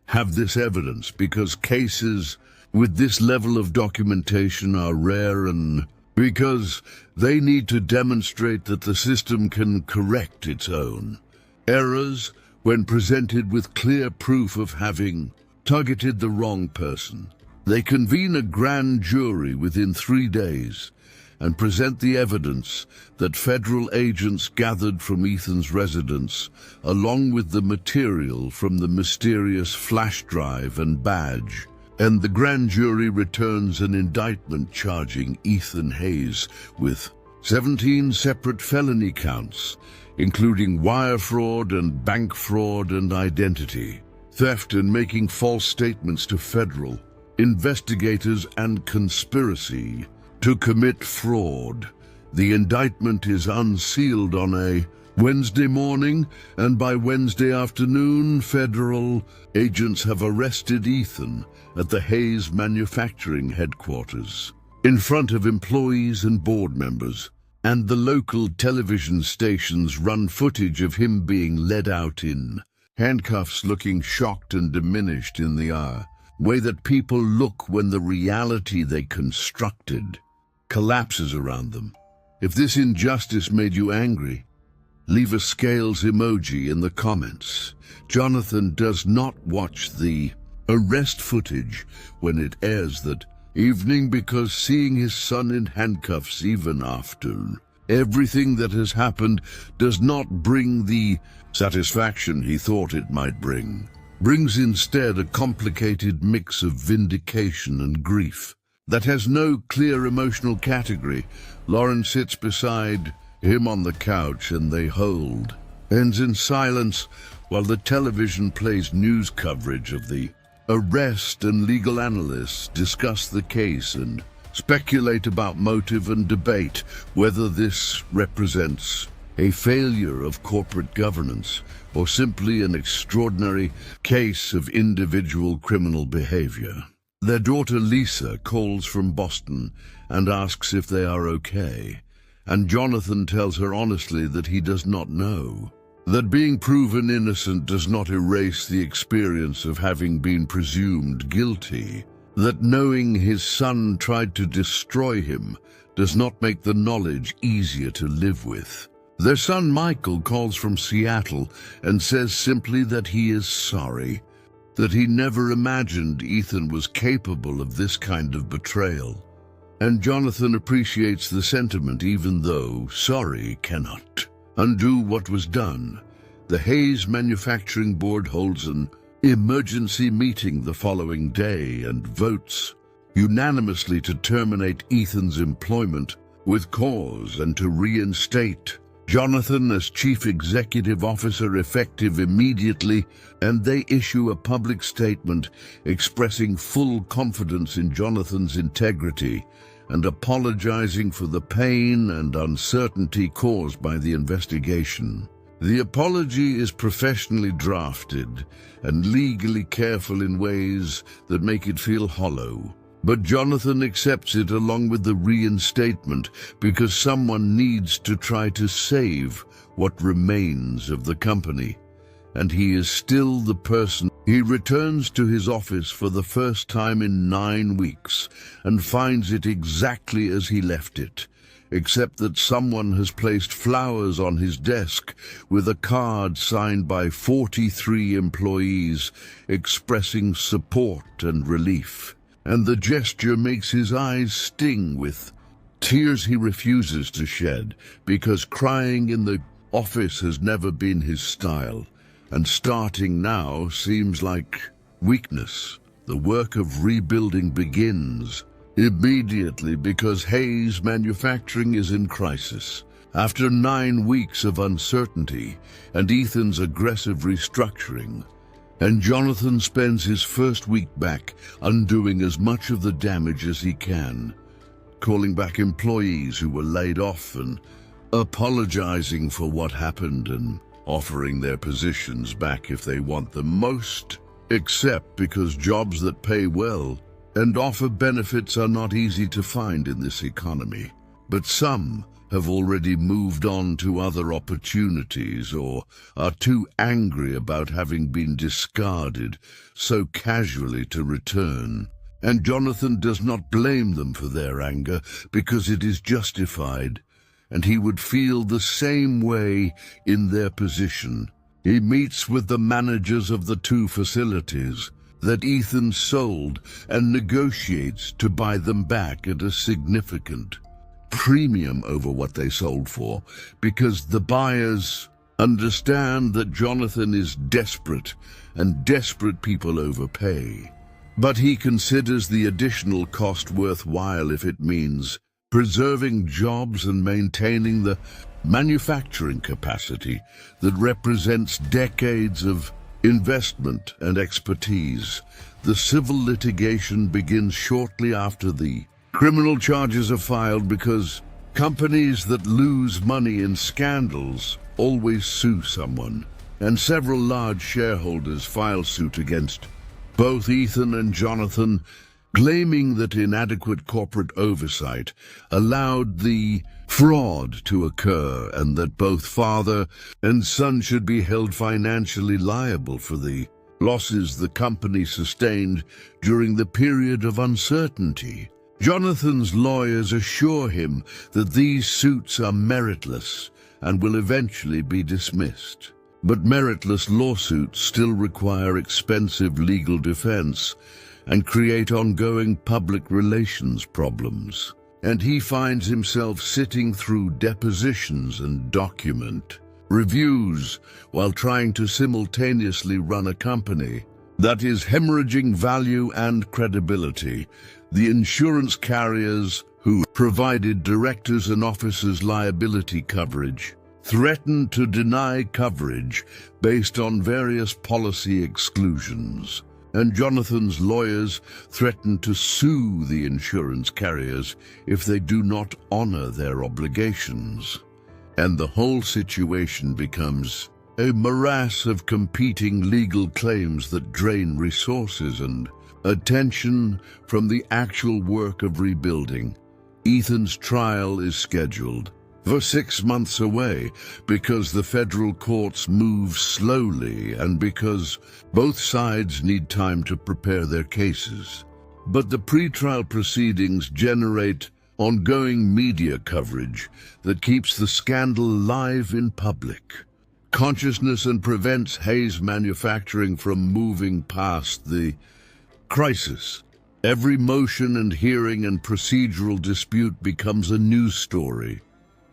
have this evidence, because cases with this level of documentation are rare, and because they need to demonstrate that the system can correct its own errors when presented with clear proof of having targeted the wrong person. They convene a grand jury within 3 days and present the evidence that federal agents gathered from Ethan's residence, along with the material from the mysterious flash drive and badge. And the grand jury returns an indictment charging Ethan Hayes with 17 separate felony counts, including wire fraud and bank fraud and identity theft and making false statements to federal investigators and conspiracy to commit fraud. The indictment is unsealed on a Wednesday morning, and by Wednesday afternoon, federal agents have arrested Ethan at the Hayes manufacturing headquarters, in front of employees and board members, and the local television stations run footage of him being led out in handcuffs, looking shocked and diminished in the way that people look when the reality they constructed collapses around them. If this injustice made you angry, leave a scales emoji in the comments. Jonathan does not watch the arrest footage when it airs that Evening because seeing his son in handcuffs even after everything that has happened does not bring the satisfaction he thought it might bring. Brings instead a complicated mix of vindication and grief that has no clear emotional category. Lauren sits beside him on the couch and they hold. Ends in silence while the television plays news coverage of the arrest, and legal analysts discuss the case and speculate about motive and debate whether this represents a failure of corporate governance or simply an extraordinary case of individual criminal behavior. Their daughter Lisa calls from Boston and asks if they are okay, and Jonathan tells her honestly that he does not know. That being proven innocent does not erase the experience of having been presumed guilty. That knowing his son tried to destroy him does not make the knowledge easier to live with. Their son Michael calls from Seattle and says simply that he is sorry, that he never imagined Ethan was capable of this kind of betrayal. And Jonathan appreciates the sentiment even though sorry cannot undo what was done. The Hayes Manufacturing Board holds an emergency meeting the following day and votes unanimously to terminate Ethan's employment with cause and to reinstate Jonathan as Chief Executive Officer effective immediately, and they issue a public statement expressing full confidence in Jonathan's integrity and apologizing for the pain and uncertainty caused by the investigation. The apology is professionally drafted and legally careful in ways that make it feel hollow. But Jonathan accepts it along with the reinstatement because someone needs to try to save what remains of the company. And he is still the person. He returns to his office for the first time in 9 weeks and finds it exactly as he left it, except that someone has placed flowers on his desk with a card signed by 43 employees expressing support and relief. And the gesture makes his eyes sting with tears he refuses to shed because crying in the office has never been his style. And starting now seems like weakness. The work of rebuilding begins immediately because Hayes Manufacturing is in crisis. After 9 weeks of uncertainty and Ethan's aggressive restructuring, and Jonathan spends his first week back undoing as much of the damage as he can, calling back employees who were laid off and apologizing for what happened and offering their positions back if they want them most, except because jobs that pay well and offer benefits are not easy to find in this economy. But some have already moved on to other opportunities or are too angry about having been discarded so casually to return. And Jonathan does not blame them for their anger because it is justified, and he would feel the same way in their position. He meets with the managers of the 2 facilities that Ethan sold and negotiates to buy them back at a significant premium over what they sold for, because the buyers understand that Jonathan is desperate and desperate people overpay. But he considers the additional cost worthwhile if it means preserving jobs and maintaining the manufacturing capacity that represents decades of investment and expertise. The civil litigation begins shortly after the criminal charges are filed because companies that lose money in scandals always sue someone, and several large shareholders file suit against both Ethan and Jonathan, claiming that inadequate corporate oversight allowed the fraud to occur and that both father and son should be held financially liable for the losses the company sustained during the period of uncertainty. Jonathan's lawyers assure him that these suits are meritless and will eventually be dismissed. But meritless lawsuits still require expensive legal defense, and create ongoing public relations problems. And he finds himself sitting through depositions and document reviews while trying to simultaneously run a company that is hemorrhaging value and credibility. The insurance carriers who provided directors and officers liability coverage threatened to deny coverage based on various policy exclusions. And Jonathan's lawyers threatened to sue the insurance carriers if they do not honor their obligations. And the whole situation becomes a morass of competing legal claims that drain resources and attention from the actual work of rebuilding. Ethan's trial is scheduled for 6 months away because the federal courts move slowly and because both sides need time to prepare their cases. But the pretrial proceedings generate ongoing media coverage that keeps the scandal live in public consciousness and prevents Hayes Manufacturing from moving past the crisis. Every motion and hearing and procedural dispute becomes a news story,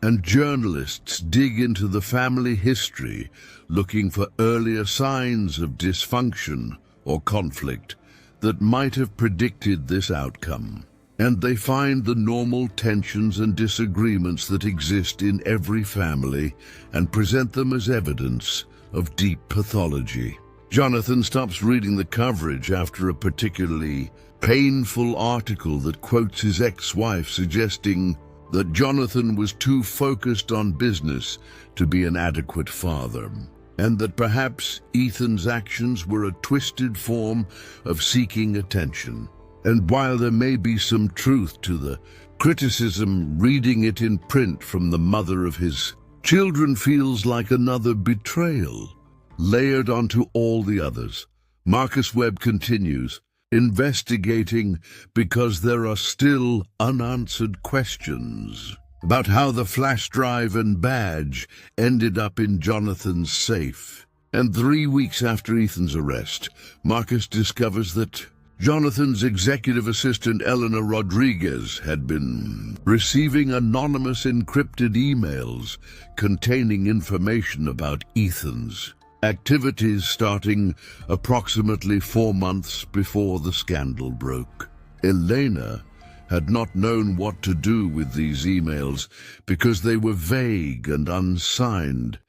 and journalists dig into the family history looking for earlier signs of dysfunction or conflict that might have predicted this outcome. And they find the normal tensions and disagreements that exist in every family and present them as evidence of deep pathology. Jonathan stops reading the coverage after a particularly painful article that quotes his ex-wife suggesting that Jonathan was too focused on business to be an adequate father, and that perhaps Ethan's actions were a twisted form of seeking attention. And while there may be some truth to the criticism, reading it in print from the mother of his children feels like another betrayal, layered onto all the others. Marcus Webb continues, investigating because there are still unanswered questions about how the flash drive and badge ended up in Jonathan's safe. And 3 weeks after Ethan's arrest, Marcus discovers that Jonathan's executive assistant Eleanor Rodriguez had been receiving anonymous encrypted emails containing information about Ethan's activities starting approximately 4 months before the scandal broke. Elena had not known what to do with these emails because they were vague and unsigned,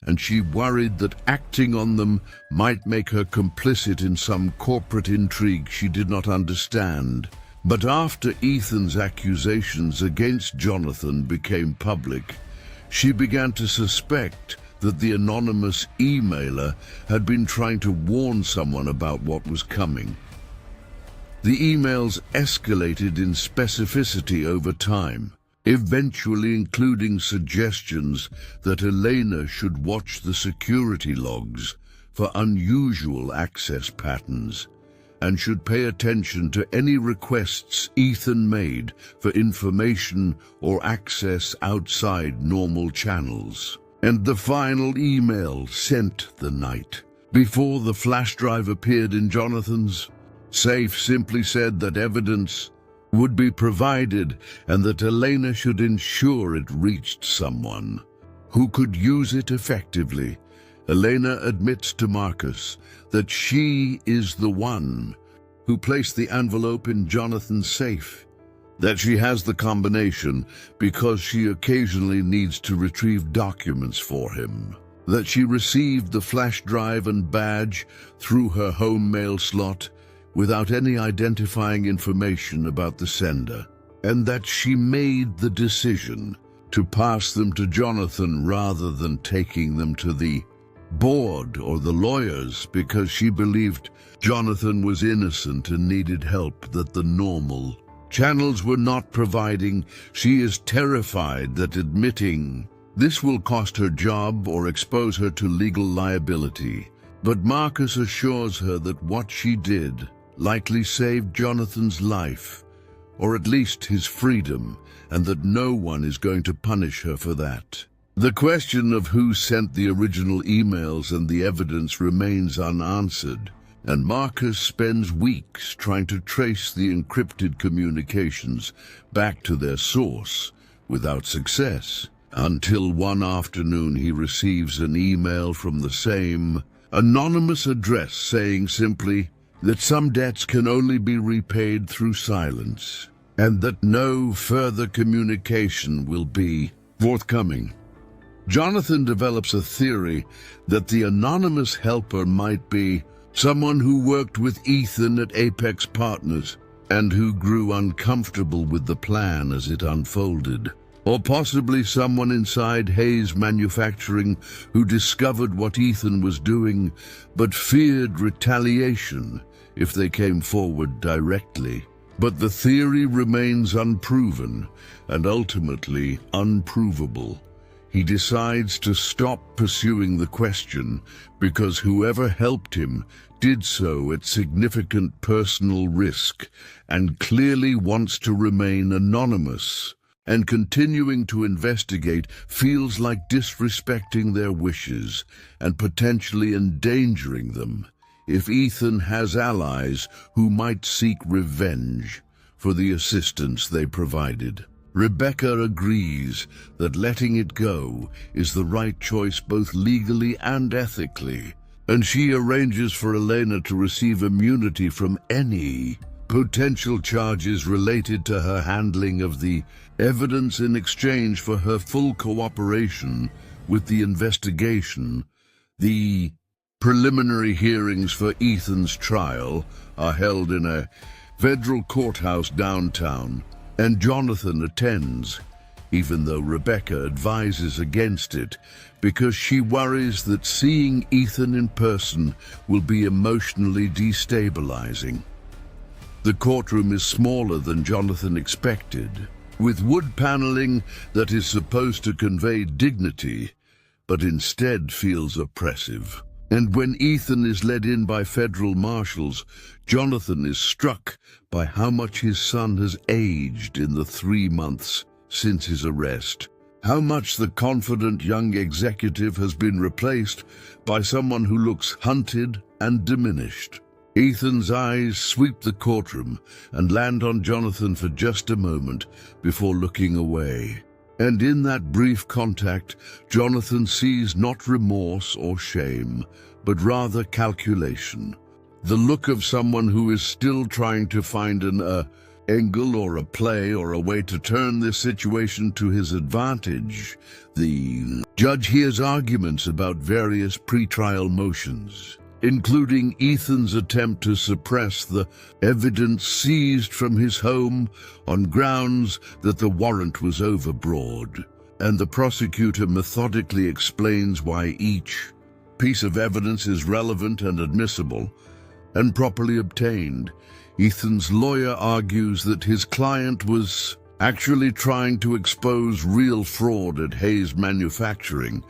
and she worried that acting on them might make her complicit in some corporate intrigue she did not understand. But after Ethan's accusations against Jonathan became public, she began to suspect that the anonymous emailer had been trying to warn someone about what was coming. The emails escalated in specificity over time, eventually including suggestions that Elena should watch the security logs for unusual access patterns and should pay attention to any requests Ethan made for information or access outside normal channels. And the final email sent the night before the flash drive appeared in Jonathan's safe simply said that evidence would be provided and that Elena should ensure it reached someone who could use it effectively. Elena admits to Marcus that she is the one who placed the envelope in Jonathan's safe, that she has the combination because she occasionally needs to retrieve documents for him, that she received the flash drive and badge through her home mail slot without any identifying information about the sender, and that she made the decision to pass them to Jonathan rather than taking them to the board or the lawyers because she believed Jonathan was innocent and needed help that the normal channels were not providing. She is terrified that admitting this will cost her job or expose her to legal liability. But Marcus assures her that what she did likely saved Jonathan's life, or at least his freedom, and that no one is going to punish her for that. The question of who sent the original emails and the evidence remains unanswered, and Marcus spends weeks trying to trace the encrypted communications back to their source without success, until one afternoon he receives an email from the same anonymous address saying simply that some debts can only be repaid through silence, and that no further communication will be forthcoming. Jonathan develops a theory that the anonymous helper might be someone who worked with Ethan at Apex Partners and who grew uncomfortable with the plan as it unfolded. Or possibly someone inside Hayes Manufacturing who discovered what Ethan was doing but feared retaliation if they came forward directly. But the theory remains unproven and ultimately unprovable. He decides to stop pursuing the question because whoever helped him did so at significant personal risk and clearly wants to remain anonymous. And continuing to investigate feels like disrespecting their wishes and potentially endangering them if Ethan has allies who might seek revenge for the assistance they provided. Rebecca agrees that letting it go is the right choice both legally and ethically, and she arranges for Elena to receive immunity from any potential charges related to her handling of the evidence in exchange for her full cooperation with the investigation. The preliminary hearings for Ethan's trial are held in a federal courthouse downtown, and Jonathan attends, even though Rebecca advises against it because she worries that seeing Ethan in person will be emotionally destabilizing. The courtroom is smaller than Jonathan expected, with wood paneling that is supposed to convey dignity, but instead feels oppressive. And when Ethan is led in by federal marshals, Jonathan is struck by how much his son has aged in the 3 months since his arrest. How much the confident young executive has been replaced by someone who looks hunted and diminished. Ethan's eyes sweep the courtroom and land on Jonathan for just a moment before looking away. And in that brief contact, Jonathan sees not remorse or shame, but rather calculation. The look of someone who is still trying to find an angle or a play or a way to turn this situation to his advantage. The judge hears arguments about various pretrial motions, including Ethan's attempt to suppress the evidence seized from his home on grounds that the warrant was overbroad, and the prosecutor methodically explains why each piece of evidence is relevant and admissible and properly obtained. Ethan's lawyer argues that his client was actually trying to expose real fraud at Hayes Manufacturing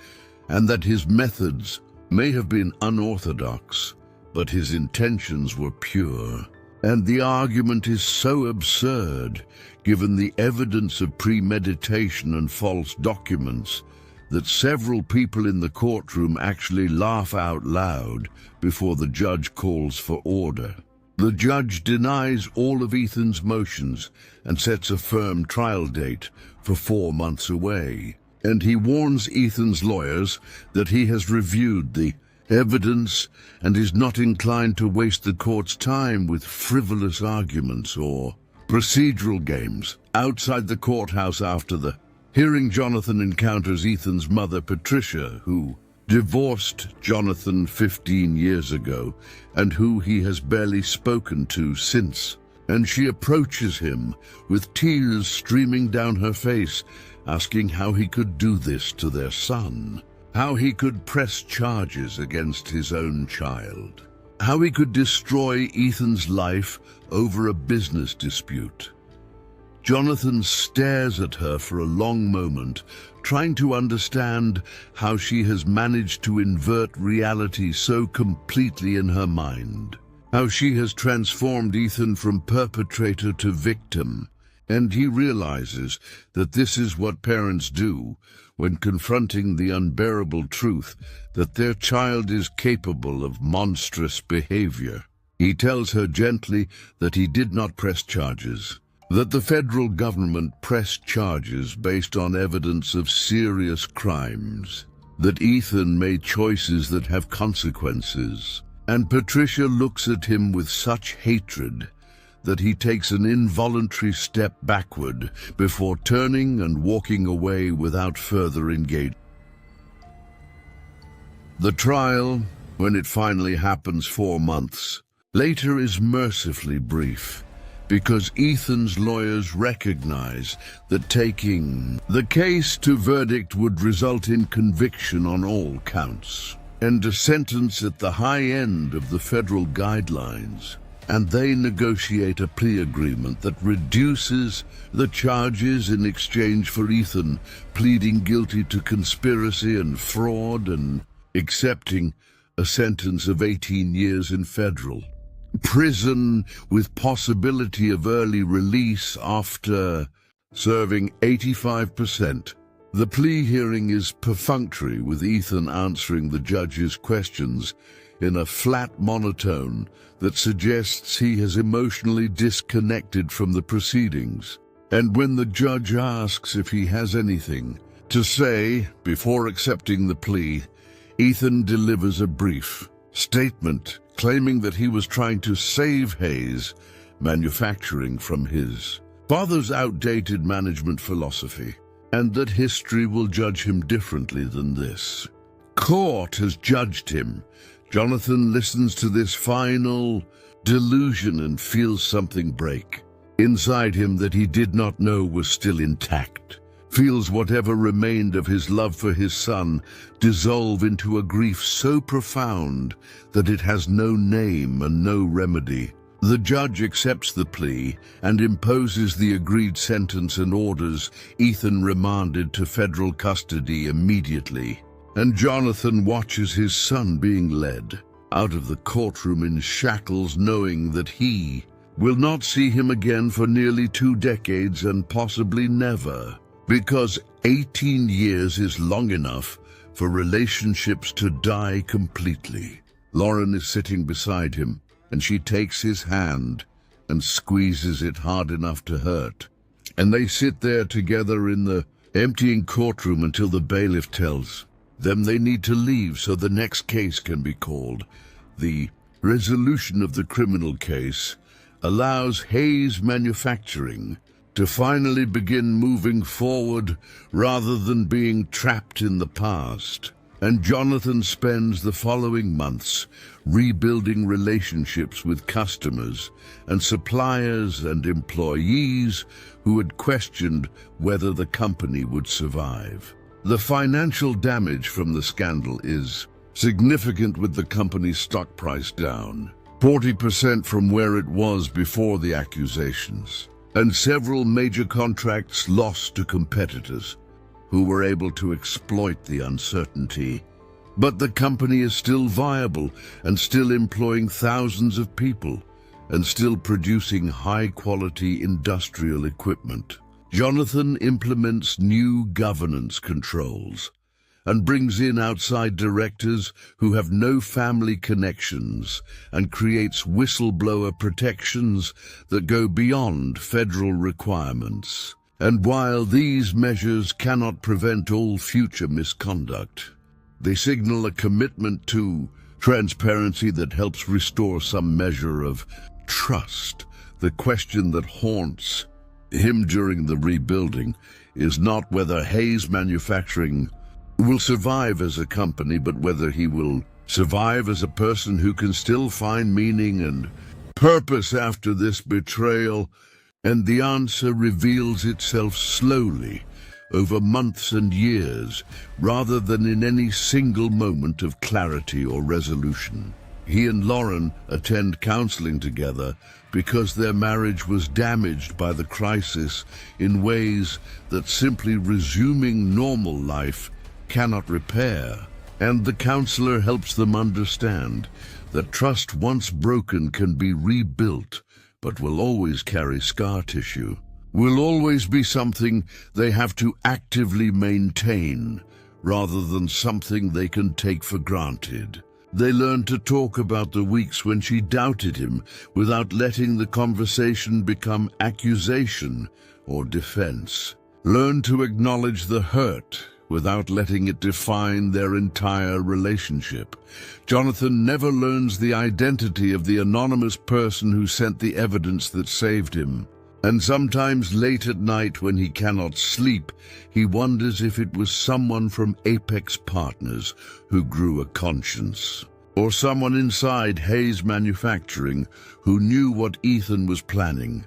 and that his methods may have been unorthodox, but his intentions were pure. And the argument is so absurd, given the evidence of premeditation and false documents, that several people in the courtroom actually laugh out loud before the judge calls for order. The judge denies all of Ethan's motions and sets a firm trial date for 4 months away. And he warns Ethan's lawyers that he has reviewed the evidence and is not inclined to waste the court's time with frivolous arguments or procedural games. Outside the courthouse after the hearing, Jonathan encounters Ethan's mother, Patricia, who divorced Jonathan 15 years ago and who he has barely spoken to since. And she approaches him with tears streaming down her face, asking how he could do this to their son, how he could press charges against his own child, how he could destroy Ethan's life over a business dispute. Jonathan stares at her for a long moment, trying to understand how she has managed to invert reality so completely in her mind, how she has transformed Ethan from perpetrator to victim, And he realizes that this is what parents do when confronting the unbearable truth that their child is capable of monstrous behavior. He tells her gently that he did not press charges, that the federal government pressed charges based on evidence of serious crimes, that Ethan made choices that have consequences. And Patricia looks at him with such hatred that he takes an involuntary step backward before turning and walking away without further engagement. The trial, when it finally happens 4 months later, is mercifully brief, because Ethan's lawyers recognize that taking the case to verdict would result in conviction on all counts, and a sentence at the high end of the federal guidelines. And they negotiate a plea agreement that reduces the charges in exchange for Ethan pleading guilty to conspiracy and fraud and accepting a sentence of 18 years in federal prison with possibility of early release after serving 85%. The plea hearing is perfunctory, with Ethan answering the judge's questions in a flat monotone that suggests he has emotionally disconnected from the proceedings. And when the judge asks if he has anything to say before accepting the plea, Ethan delivers a brief statement claiming that he was trying to save Hayes Manufacturing from his father's outdated management philosophy, and that history will judge him differently than this. Court has judged him. Jonathan listens to this final delusion and feels something break inside him that he did not know was still intact, feels whatever remained of his love for his son dissolve into a grief so profound that it has no name and no remedy. The judge accepts the plea and imposes the agreed sentence and orders Ethan remanded to federal custody immediately. And Jonathan watches his son being led out of the courtroom in shackles, knowing that he will not see him again for nearly 2 decades and possibly never, because 18 years is long enough for relationships to die completely. Lauren is sitting beside him, and she takes his hand and squeezes it hard enough to hurt. And they sit there together in the emptying courtroom until the bailiff tells them they need to leave so the next case can be called. The resolution of the criminal case allows Hayes Manufacturing to finally begin moving forward rather than being trapped in the past. And Jonathan spends the following months rebuilding relationships with customers and suppliers and employees who had questioned whether the company would survive. The financial damage from the scandal is significant, with the company's stock price down 40% from where it was before the accusations, and several major contracts lost to competitors who were able to exploit the uncertainty. But the company is still viable and still employing thousands of people and still producing high-quality industrial equipment. Jonathan implements new governance controls and brings in outside directors who have no family connections and creates whistleblower protections that go beyond federal requirements. And while these measures cannot prevent all future misconduct, they signal a commitment to transparency that helps restore some measure of trust. The question that haunts him during the rebuilding is not whether Hayes Manufacturing will survive as a company, but whether he will survive as a person who can still find meaning and purpose after this betrayal. And the answer reveals itself slowly over months and years, rather than in any single moment of clarity or resolution. He and Lauren attend counseling together because their marriage was damaged by the crisis in ways that simply resuming normal life cannot repair. And the counselor helps them understand that trust once broken can be rebuilt, but will always carry scar tissue. will always be something they have to actively maintain, rather than something they can take for granted. They learned to talk about the weeks when she doubted him without letting the conversation become accusation or defense. Learn to acknowledge the hurt without letting it define their entire relationship. Jonathan never learns the identity of the anonymous person who sent the evidence that saved him. And sometimes late at night when he cannot sleep, he wonders if it was someone from Apex Partners who grew a conscience. Or someone inside Hayes Manufacturing who knew what Ethan was planning,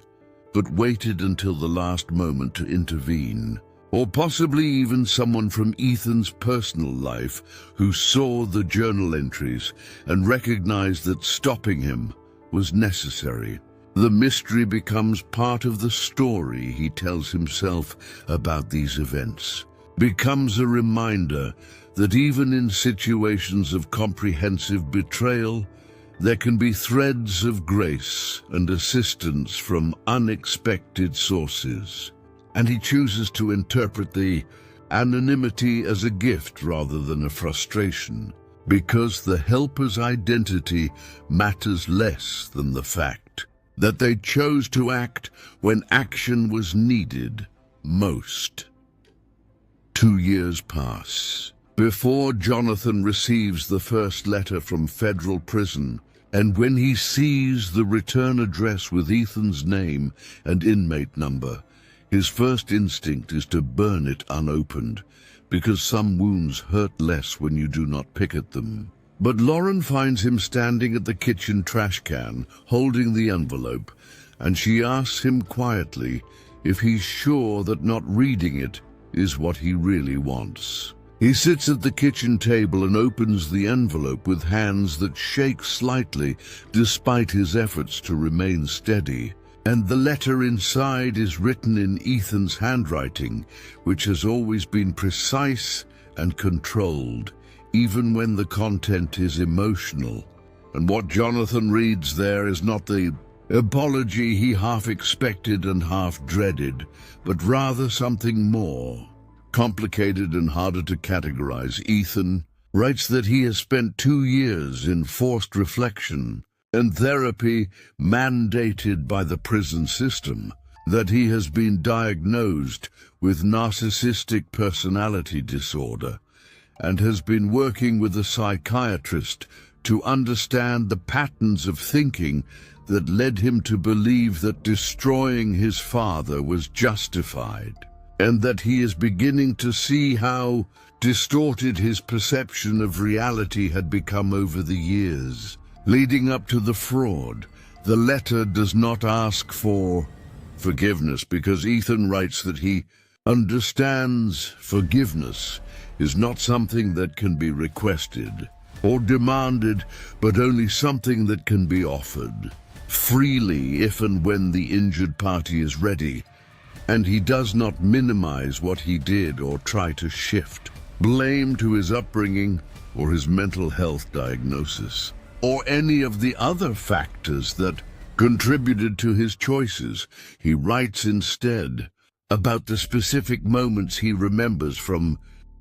but waited until the last moment to intervene. Or possibly even someone from Ethan's personal life who saw the journal entries and recognized that stopping him was necessary. The mystery becomes part of the story he tells himself about these events, becomes a reminder that even in situations of comprehensive betrayal, there can be threads of grace and assistance from unexpected sources. And he chooses to interpret the anonymity as a gift rather than a frustration, because the helper's identity matters less than the fact that they chose to act when action was needed most. 2 years pass before Jonathan receives the first letter from federal prison, and when he sees the return address with Ethan's name and inmate number, his first instinct is to burn it unopened, because some wounds hurt less when you do not pick at them. But Lauren finds him standing at the kitchen trash can, holding the envelope, and she asks him quietly if he's sure that not reading it is what he really wants. He sits at the kitchen table and opens the envelope with hands that shake slightly despite his efforts to remain steady. And the letter inside is written in Ethan's handwriting, which has always been precise and controlled, even when the content is emotional. And what Jonathan reads there is not the apology he half expected and half dreaded, but rather something more complicated and harder to categorize. Ethan writes that he has spent 2 years in forced reflection and therapy mandated by the prison system, that he has been diagnosed with narcissistic personality disorder, and has been working with a psychiatrist to understand the patterns of thinking that led him to believe that destroying his father was justified, and that he is beginning to see how distorted his perception of reality had become over the years. Leading up to the fraud, the letter does not ask for forgiveness, because Ethan writes that he understands forgiveness is not something that can be requested or demanded, but only something that can be offered freely if and when the injured party is ready. And he does not minimize what he did or try to shift blame to his upbringing or his mental health diagnosis, or any of the other factors that contributed to his choices. He writes instead about the specific moments he remembers from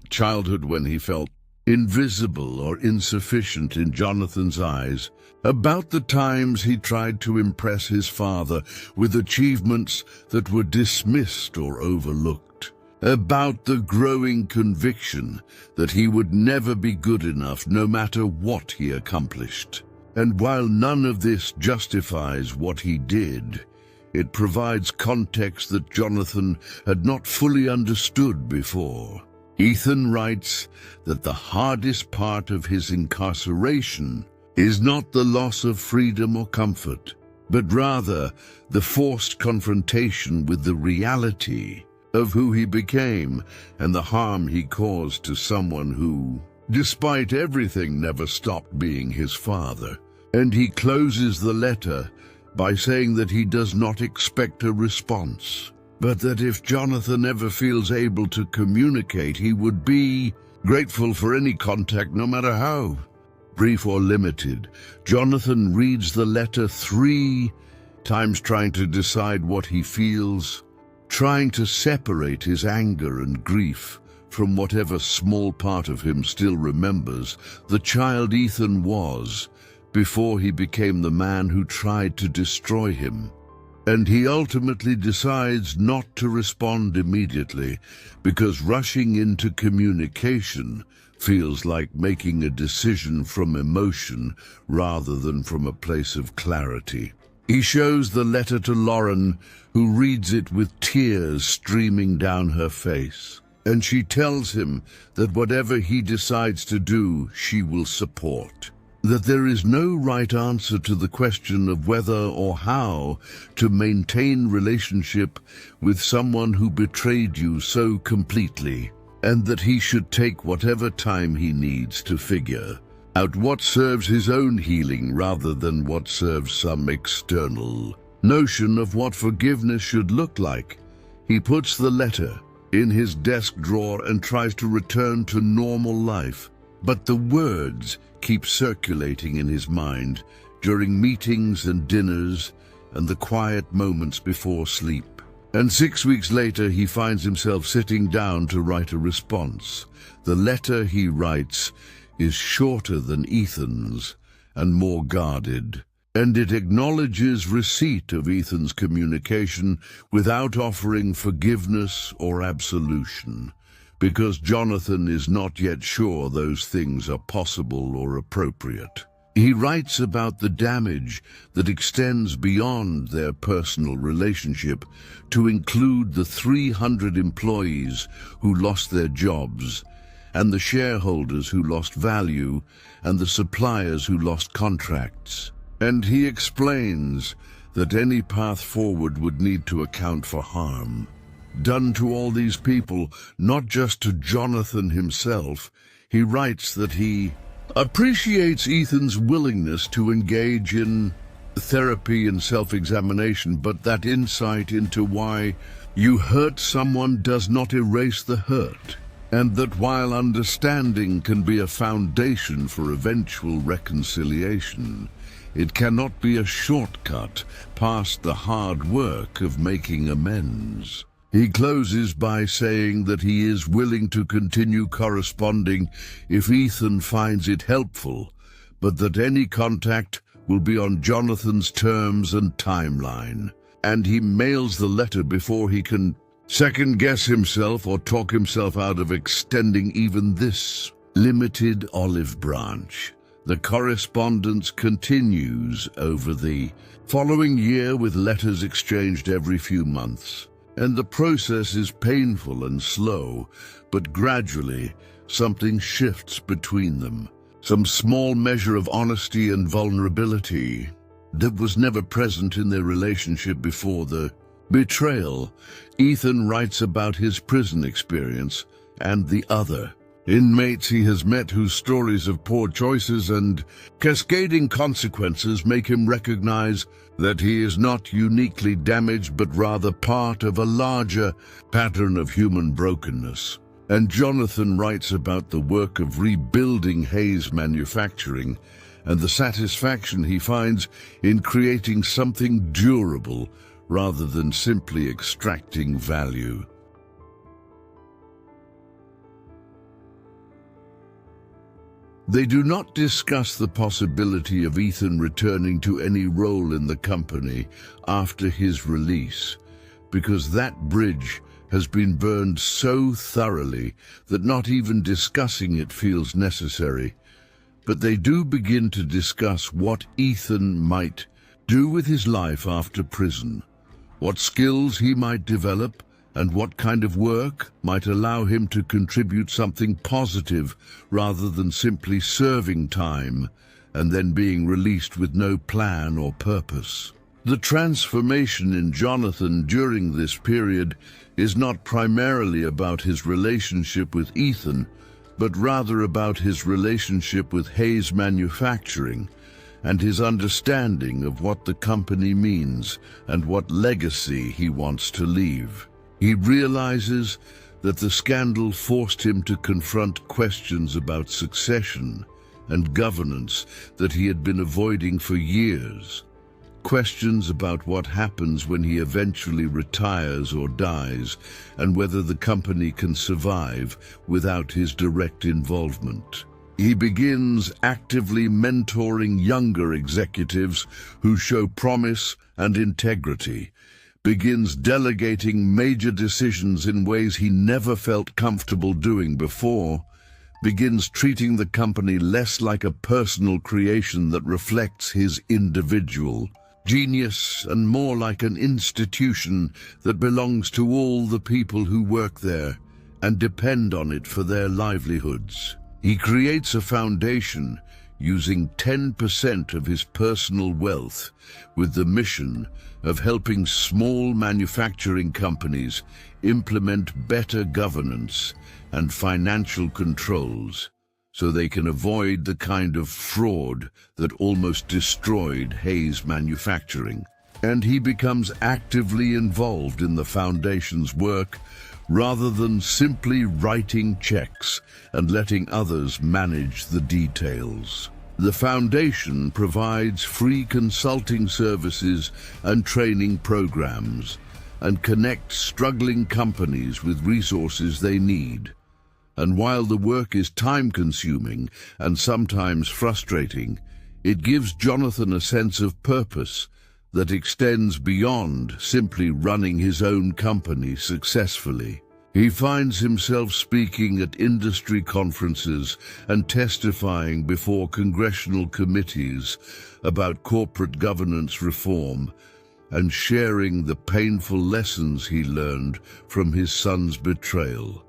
childhood when he felt invisible or insufficient in Jonathan's eyes, about the times he tried to impress his father with achievements that were dismissed or overlooked, about the growing conviction that he would never be good enough no matter what he accomplished. And while none of this justifies what he did, it provides context that Jonathan had not fully understood before. Ethan writes that the hardest part of his incarceration is not the loss of freedom or comfort, but rather the forced confrontation with the reality of who he became and the harm he caused to someone who, despite everything, never stopped being his father. And he closes the letter by saying that he does not expect a response, but that if Jonathan ever feels able to communicate, he would be grateful for any contact, no matter how brief or limited. Jonathan reads the letter 3 times, trying to decide what he feels, trying to separate his anger and grief from whatever small part of him still remembers the child Ethan was before he became the man who tried to destroy him. And he ultimately decides not to respond immediately because rushing into communication feels like making a decision from emotion rather than from a place of clarity. He shows the letter to Lauren, who reads it with tears streaming down her face. And she tells him that whatever he decides to do, she will support. That there is no right answer to the question of whether or how to maintain relationship with someone who betrayed you so completely, and that he should take whatever time he needs to figure out what serves his own healing rather than what serves some external notion of what forgiveness should look like. He puts the letter in his desk drawer and tries to return to normal life, but the words keep circulating in his mind during meetings and dinners and the quiet moments before sleep. And 6 weeks later, he finds himself sitting down to write a response. The letter he writes is shorter than Ethan's and more guarded, and it acknowledges receipt of Ethan's communication without offering forgiveness or absolution, because Jonathan is not yet sure those things are possible or appropriate. He writes about the damage that extends beyond their personal relationship to include the 300 employees who lost their jobs, and the shareholders who lost value, and the suppliers who lost contracts. And he explains that any path forward would need to account for harm done to all these people, not just to Jonathan himself. He writes that he appreciates Ethan's willingness to engage in therapy and self-examination, but that insight into why you hurt someone does not erase the hurt, and that while understanding can be a foundation for eventual reconciliation, it cannot be a shortcut past the hard work of making amends. He closes by saying that he is willing to continue corresponding if Ethan finds it helpful, but that any contact will be on Jonathan's terms and timeline. And he mails the letter before he can second-guess himself or talk himself out of extending even this limited olive branch. The correspondence continues over the following year with letters exchanged every few months. And the process is painful and slow, but gradually something shifts between them. Some small measure of honesty and vulnerability that was never present in their relationship before the betrayal. Ethan writes about his prison experience and the other inmates he has met whose stories of poor choices and cascading consequences make him recognize that he is not uniquely damaged but rather part of a larger pattern of human brokenness. And Jonathan writes about the work of rebuilding Hayes Manufacturing and the satisfaction he finds in creating something durable rather than simply extracting value. They do not discuss the possibility of Ethan returning to any role in the company after his release, because that bridge has been burned so thoroughly that not even discussing it feels necessary. But they do begin to discuss what Ethan might do with his life after prison, what skills he might develop, and what kind of work might allow him to contribute something positive rather than simply serving time and then being released with no plan or purpose. The transformation in Jonathan during this period is not primarily about his relationship with Ethan, but rather about his relationship with Hayes Manufacturing and his understanding of what the company means and what legacy he wants to leave. He realizes that the scandal forced him to confront questions about succession and governance that he had been avoiding for years. questions about what happens when he eventually retires or dies, and whether the company can survive without his direct involvement. He begins actively mentoring younger executives who show promise and integrity, begins delegating major decisions in ways he never felt comfortable doing before, begins treating the company less like a personal creation that reflects his individual genius and more like an institution that belongs to all the people who work there and depend on it for their livelihoods. He creates a foundation using 10% of his personal wealth with the mission of helping small manufacturing companies implement better governance and financial controls so they can avoid the kind of fraud that almost destroyed Hayes Manufacturing. And he becomes actively involved in the foundation's work rather than simply writing checks and letting others manage the details. The foundation provides free consulting services and training programs and connects struggling companies with resources they need. And while the work is time-consuming and sometimes frustrating, it gives Jonathan a sense of purpose that extends beyond simply running his own company successfully. He finds himself speaking at industry conferences and testifying before congressional committees about corporate governance reform and sharing the painful lessons he learned from his son's betrayal,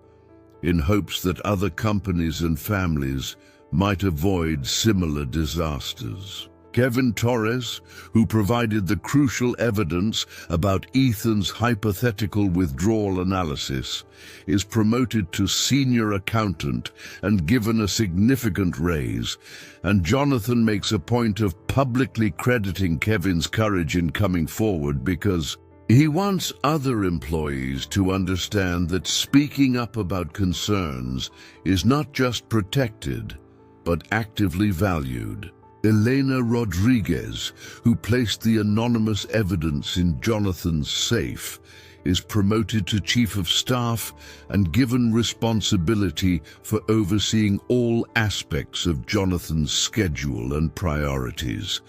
in hopes that other companies and families might avoid similar disasters. Kevin Torres, who provided the crucial evidence about Ethan's hypothetical withdrawal analysis, is promoted to senior accountant and given a significant raise, and Jonathan makes a point of publicly crediting Kevin's courage in coming forward because he wants other employees to understand that speaking up about concerns is not just protected, but actively valued. Elena Rodriguez, who placed the anonymous evidence in Jonathan's safe, is promoted to Chief of Staff and given responsibility for overseeing all aspects of Jonathan's schedule and priorities.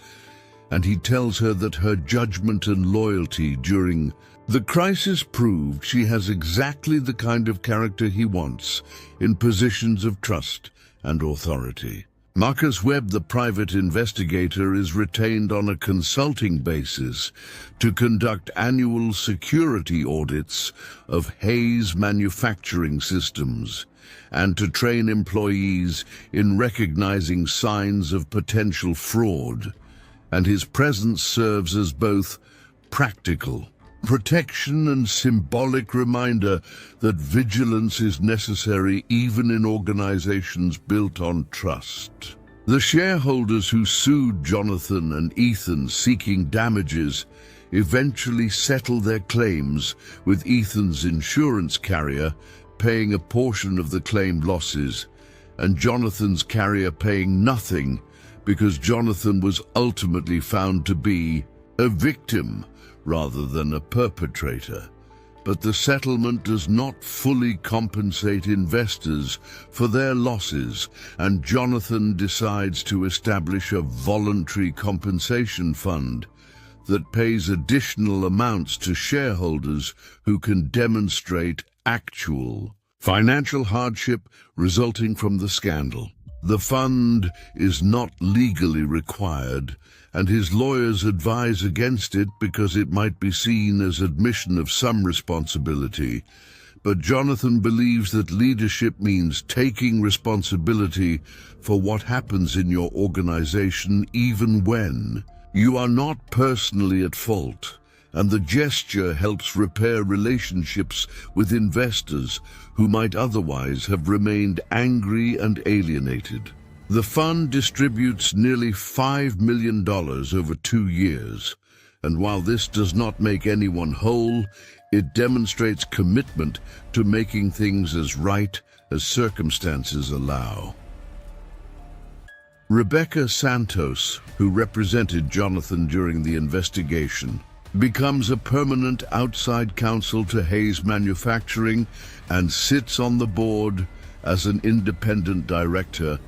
And he tells her that her judgment and loyalty during the crisis proved she has exactly the kind of character he wants in positions of trust and authority. Marcus Webb, the private investigator, is retained on a consulting basis to conduct annual security audits of Hayes Manufacturing systems and to train employees in recognizing signs of potential fraud. And his presence serves as both practical protection and symbolic reminder that vigilance is necessary even in organizations built on trust. The shareholders who sued Jonathan and Ethan seeking damages eventually settle their claims, with Ethan's insurance carrier paying a portion of the claimed losses and Jonathan's carrier paying nothing because Jonathan was ultimately found to be a victim rather than a perpetrator. But the settlement does not fully compensate investors for their losses, and Jonathan decides to establish a voluntary compensation fund that pays additional amounts to shareholders who can demonstrate actual financial hardship resulting from the scandal. The fund is not legally required, and his lawyers advise against it because it might be seen as admission of some responsibility. But Jonathan believes that leadership means taking responsibility for what happens in your organization even when you are not personally at fault, and the gesture helps repair relationships with investors who might otherwise have remained angry and alienated. The fund distributes nearly $5 million over 2 years, and while this does not make anyone whole, it demonstrates commitment to making things as right as circumstances allow. Rebecca Santos, who represented Jonathan during the investigation, becomes a permanent outside counsel to Hayes Manufacturing and sits on the board as an independent director,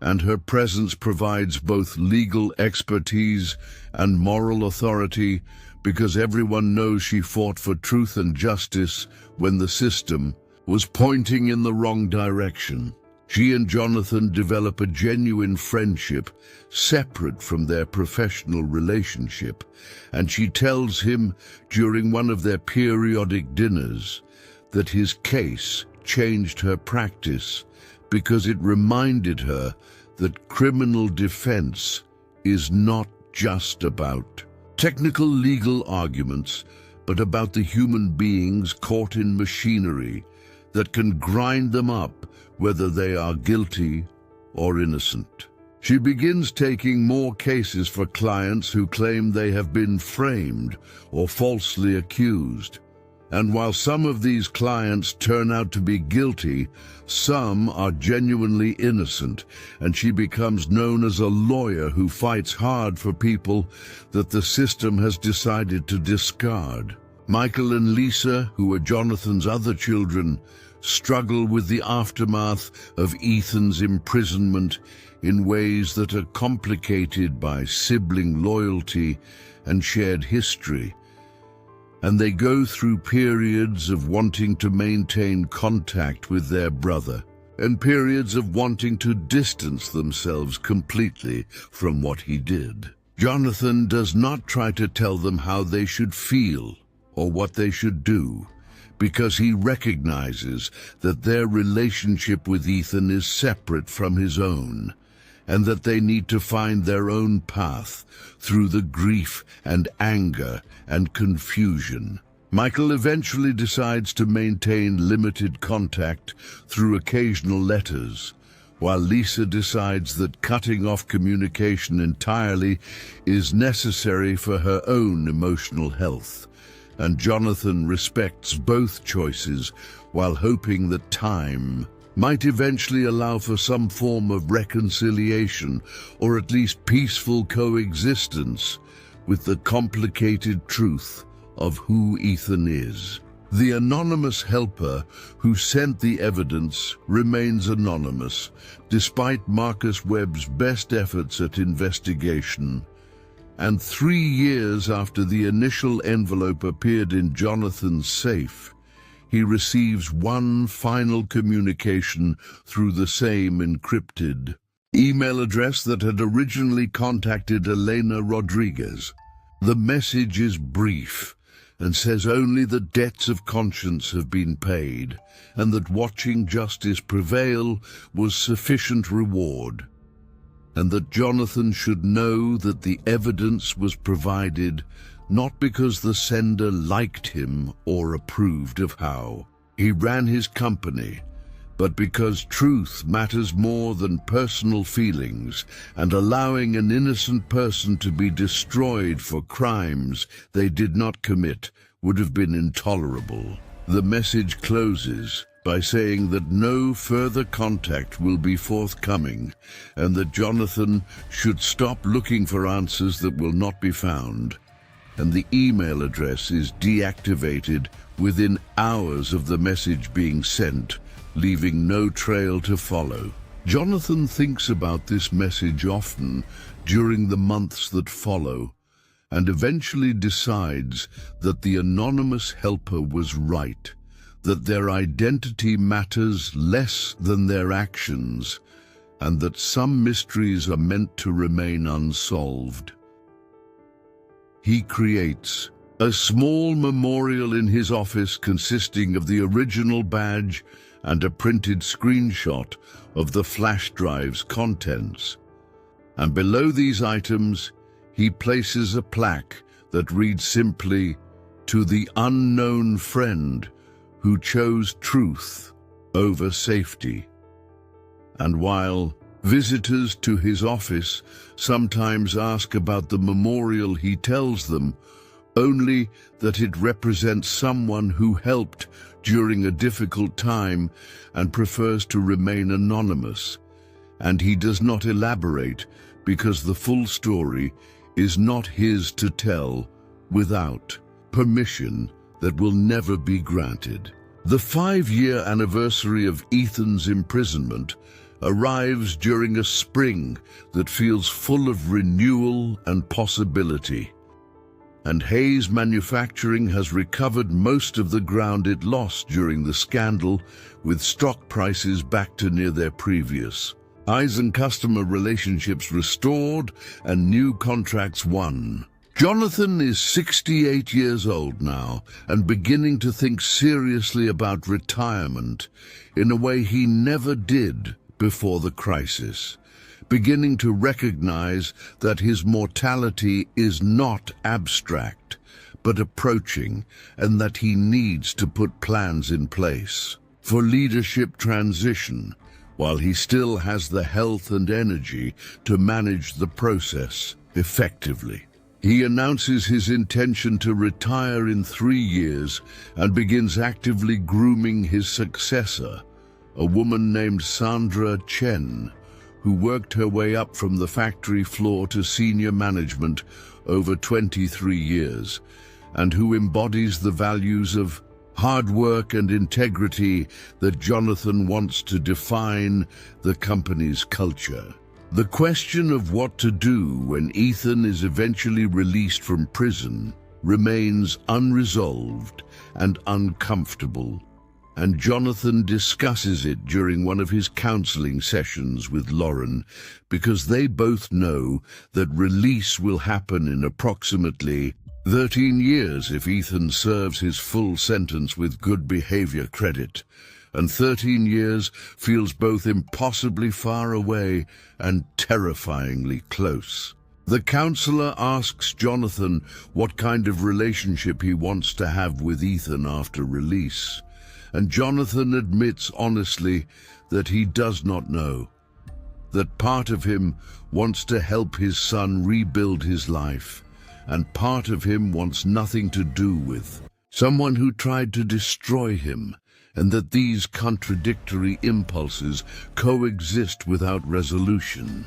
and her presence provides both legal expertise and moral authority because everyone knows she fought for truth and justice when the system was pointing in the wrong direction. She and Jonathan develop a genuine friendship separate from their professional relationship, and she tells him during one of their periodic dinners that his case changed her practice because it reminded her that criminal defense is not just about technical legal arguments, but about the human beings caught in machinery that can grind them up whether they are guilty or innocent. She begins taking more cases for clients who claim they have been framed or falsely accused. And while some of these clients turn out to be guilty, some are genuinely innocent, and she becomes known as a lawyer who fights hard for people that the system has decided to discard. Michael and Lisa, who are Jonathan's other children, struggle with the aftermath of Ethan's imprisonment in ways that are complicated by sibling loyalty and shared history. And they go through periods of wanting to maintain contact with their brother, and periods of wanting to distance themselves completely from what he did. Jonathan does not try to tell them how they should feel or what they should do, because he recognizes that their relationship with Ethan is separate from his own, and that they need to find their own path through the grief and anger and confusion. Michael eventually decides to maintain limited contact through occasional letters, while Lisa decides that cutting off communication entirely is necessary for her own emotional health. And Jonathan respects both choices while hoping that time might eventually allow for some form of reconciliation, or at least peaceful coexistence with the complicated truth of who Ethan is. The anonymous helper who sent the evidence remains anonymous, despite Marcus Webb's best efforts at investigation. And 3 years after the initial envelope appeared in Jonathan's safe, he receives one final communication through the same encrypted email address that had originally contacted Elena Rodriguez. The message is brief and says only the debts of conscience have been paid, and that watching justice prevail was sufficient reward, and that Jonathan should know that the evidence was provided not because the sender liked him or approved of how he ran his company, but because truth matters more than personal feelings, and allowing an innocent person to be destroyed for crimes they did not commit would have been intolerable. The message closes by saying that no further contact will be forthcoming, and that Jonathan should stop looking for answers that will not be found. And the email address is deactivated within hours of the message being sent, leaving no trail to follow. Jonathan thinks about this message often during the months that follow, and eventually decides that the anonymous helper was right, that their identity matters less than their actions, and that some mysteries are meant to remain unsolved. He creates a small memorial in his office consisting of the original badge and a printed screenshot of the flash drive's contents. And below these items, he places a plaque that reads simply, "To the unknown friend who chose truth over safety." And while visitors to his office sometimes ask about the memorial, he tells them only that it represents someone who helped during a difficult time and prefers to remain anonymous. and he does not elaborate because the full story is not his to tell without permission that will never be granted. The 5-year anniversary of Ethan's imprisonment arrives during a spring that feels full of renewal and possibility. And Hayes Manufacturing has recovered most of the ground it lost during the scandal, with stock prices back to near their previous highs and customer relationships restored and new contracts won. Jonathan is 68 years old now and beginning to think seriously about retirement in a way he never did before the crisis, beginning to recognize that his mortality is not abstract, but approaching, and that he needs to put plans in place for leadership transition, while he still has the health and energy to manage the process effectively. He announces his intention to retire in 3 years and begins actively grooming his successor, a woman named Sandra Chen, who worked her way up from the factory floor to senior management over 23 years, and who embodies the values of hard work and integrity that Jonathan wants to define the company's culture. The question of what to do when Ethan is eventually released from prison remains unresolved and uncomfortable, and Jonathan discusses it during one of his counseling sessions with Lauren, because they both know that release will happen in approximately 13 years if Ethan serves his full sentence with good behavior credit, and 13 years feels both impossibly far away and terrifyingly close. The counselor asks Jonathan what kind of relationship he wants to have with Ethan after release, and Jonathan admits honestly that he does not know, that part of him wants to help his son rebuild his life, and part of him wants nothing to do with someone who tried to destroy him, and that these contradictory impulses coexist without resolution.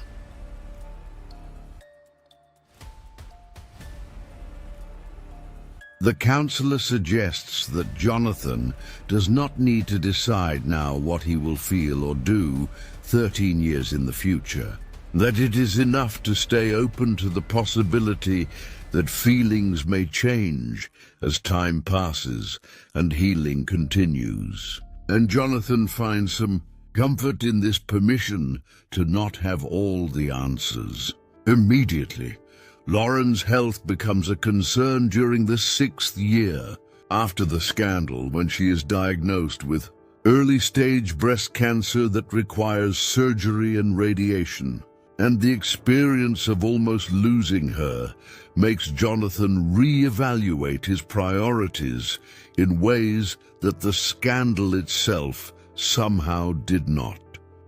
The counselor suggests that Jonathan does not need to decide now what he will feel or do 13 years in the future, that it is enough to stay open to the possibility that feelings may change as time passes and healing continues. And Jonathan finds some comfort in this permission to not have all the answers. Immediately, Lauren's health becomes a concern during the 6th year after the scandal, when she is diagnosed with early-stage breast cancer that requires surgery and radiation. And the experience of almost losing her makes Jonathan re-evaluate his priorities in ways that the scandal itself somehow did not.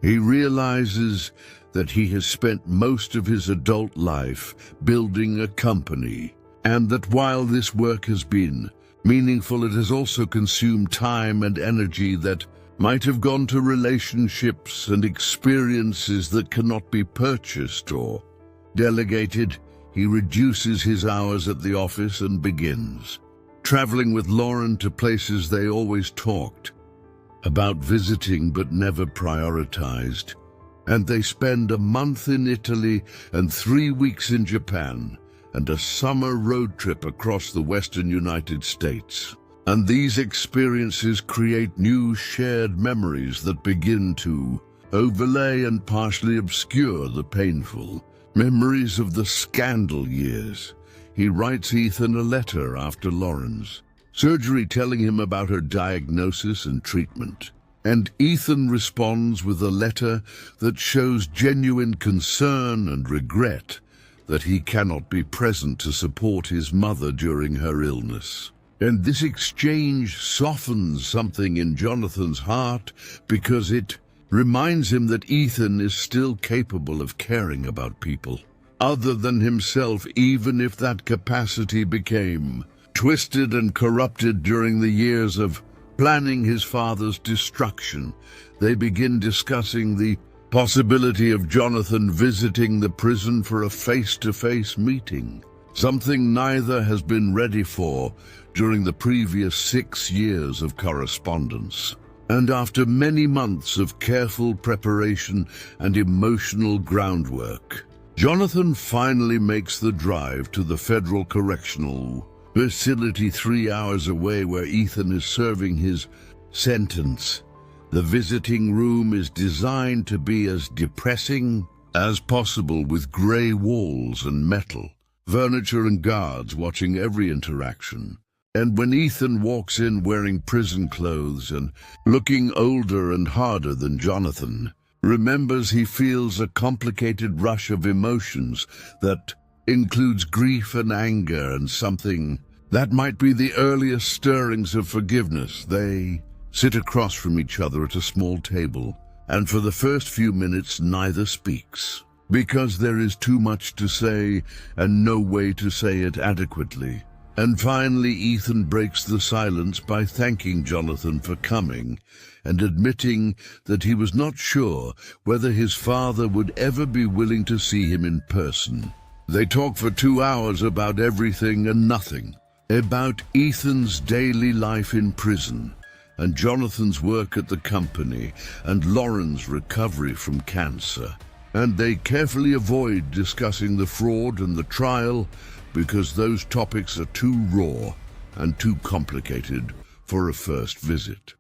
He realizes that he has spent most of his adult life building a company, and that while this work has been meaningful, it has also consumed time and energy that might have gone to relationships and experiences that cannot be purchased or delegated. He reduces his hours at the office and begins traveling with Lauren to places they always talked about visiting but never prioritized. And they spend a month in Italy and 3 weeks in Japan and a summer road trip across the western United States. And these experiences create new shared memories that begin to overlay and partially obscure the painful memories of the scandal years. He writes Ethan a letter after Lauren's surgery telling him about her diagnosis and treatment. And Ethan responds with a letter that shows genuine concern and regret that he cannot be present to support his mother during her illness. And this exchange softens something in Jonathan's heart, because it reminds him that Ethan is still capable of caring about people other than himself, even if that capacity became twisted and corrupted during the years of planning his father's destruction. They begin discussing the Possibility of Jonathan visiting the prison for a face-to-face meeting, something neither has been ready for during the previous 6 years of correspondence. And after many months of careful preparation and emotional groundwork, Jonathan finally makes the drive to the Federal Correctional Facility 3 hours away where Ethan is serving his sentence. The visiting room is designed to be as depressing as possible, with grey walls and metal, furniture and guards watching every interaction. And when Ethan walks in wearing prison clothes and looking older and harder than Jonathan, remembers he feels a complicated rush of emotions that includes grief and anger and something that might be the earliest stirrings of forgiveness. They sit across from each other at a small table, and for the first few minutes neither speaks, because there is too much to say and no way to say it adequately. And finally, Ethan breaks the silence by thanking Jonathan for coming and admitting that he was not sure whether his father would ever be willing to see him in person. They talk for 2 hours about everything and nothing, about Ethan's daily life in prison, and Jonathan's work at the company, and Lauren's recovery from cancer. And they carefully avoid discussing the fraud and the trial, because those topics are too raw and too complicated for a first visit.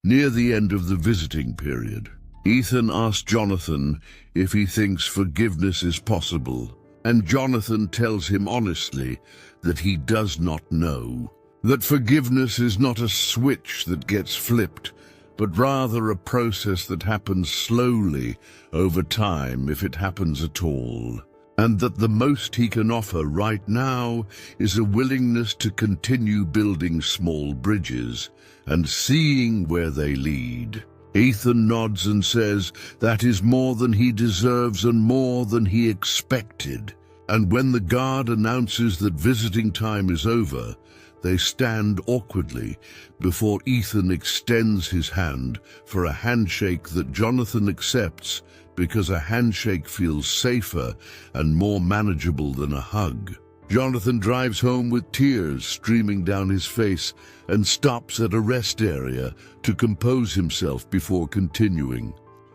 Near the end of the visiting period, Ethan asks Jonathan if he thinks forgiveness is possible, and Jonathan tells him honestly that he does not know, that forgiveness is not a switch that gets flipped, but rather a process that happens slowly over time, if it happens at all. And that the most he can offer right now is a willingness to continue building small bridges and seeing where they lead. Ethan nods and says that is more than he deserves and more than he expected. And when the guard announces that visiting time is over, they stand awkwardly before Ethan extends his hand for a handshake that Jonathan accepts, because a handshake feels safer and more manageable than a hug. Jonathan drives home with tears streaming down his face and stops at a rest area to compose himself before continuing.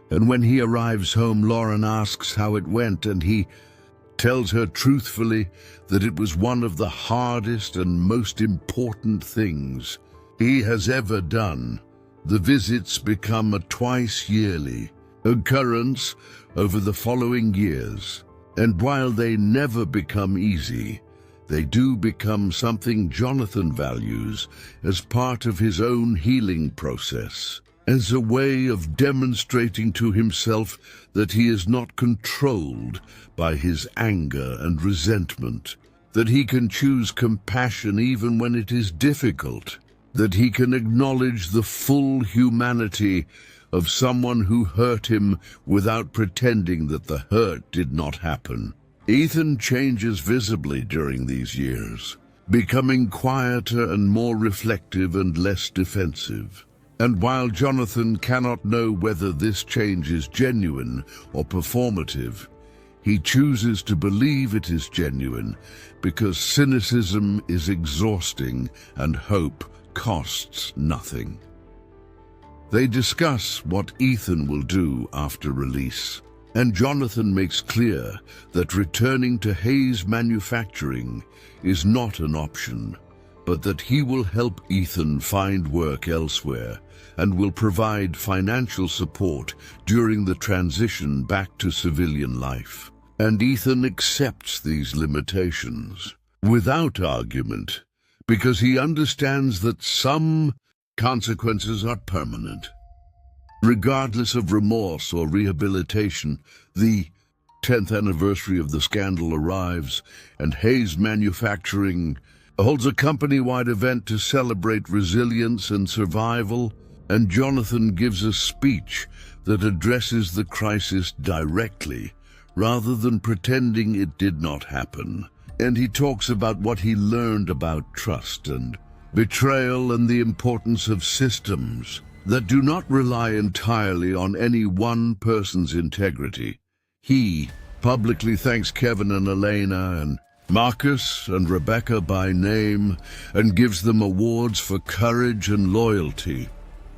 And when he arrives home, Lauren asks how it went, and he tells her truthfully that it was one of the hardest and most important things he has ever done. The visits become a twice-yearly occurrence over the following years, and while they never become easy, they do become something Jonathan values as part of his own healing process, as a way of demonstrating to himself that he is not controlled by his anger and resentment, that he can choose compassion even when it is difficult, that he can acknowledge the full humanity of someone who hurt him without pretending that the hurt did not happen. Ethan changes visibly during these years, becoming quieter and more reflective and less defensive. And while Jonathan cannot know whether this change is genuine or performative, he chooses to believe it is genuine because cynicism is exhausting and hope costs nothing. They discuss what Ethan will do after release, and Jonathan makes clear that returning to Hayes Manufacturing is not an option, but that he will help Ethan find work elsewhere and will provide financial support during the transition back to civilian life. And Ethan accepts these limitations without argument, because he understands that some consequences are permanent. Regardless of remorse or rehabilitation, the 10th anniversary of the scandal arrives, and Hayes Manufacturing holds a company-wide event to celebrate resilience and survival, and Jonathan gives a speech that addresses the crisis directly, rather than pretending it did not happen. And he talks about what he learned about trust and betrayal and the importance of systems, that do not rely entirely on any one person's integrity. He publicly thanks Kevin and Elena and Marcus and Rebecca by name and gives them awards for courage and loyalty.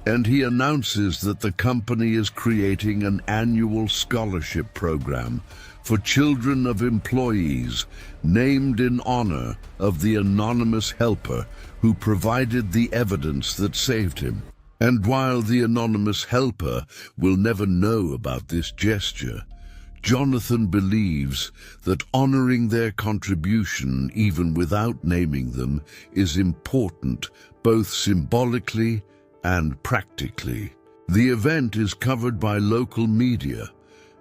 And he announces that the company is creating an annual scholarship program for children of employees named in honor of the anonymous helper who provided the evidence that saved him. And while the anonymous helper will never know about this gesture, Jonathan believes that honoring their contribution, even without naming them, is important both symbolically and practically. The event is covered by local media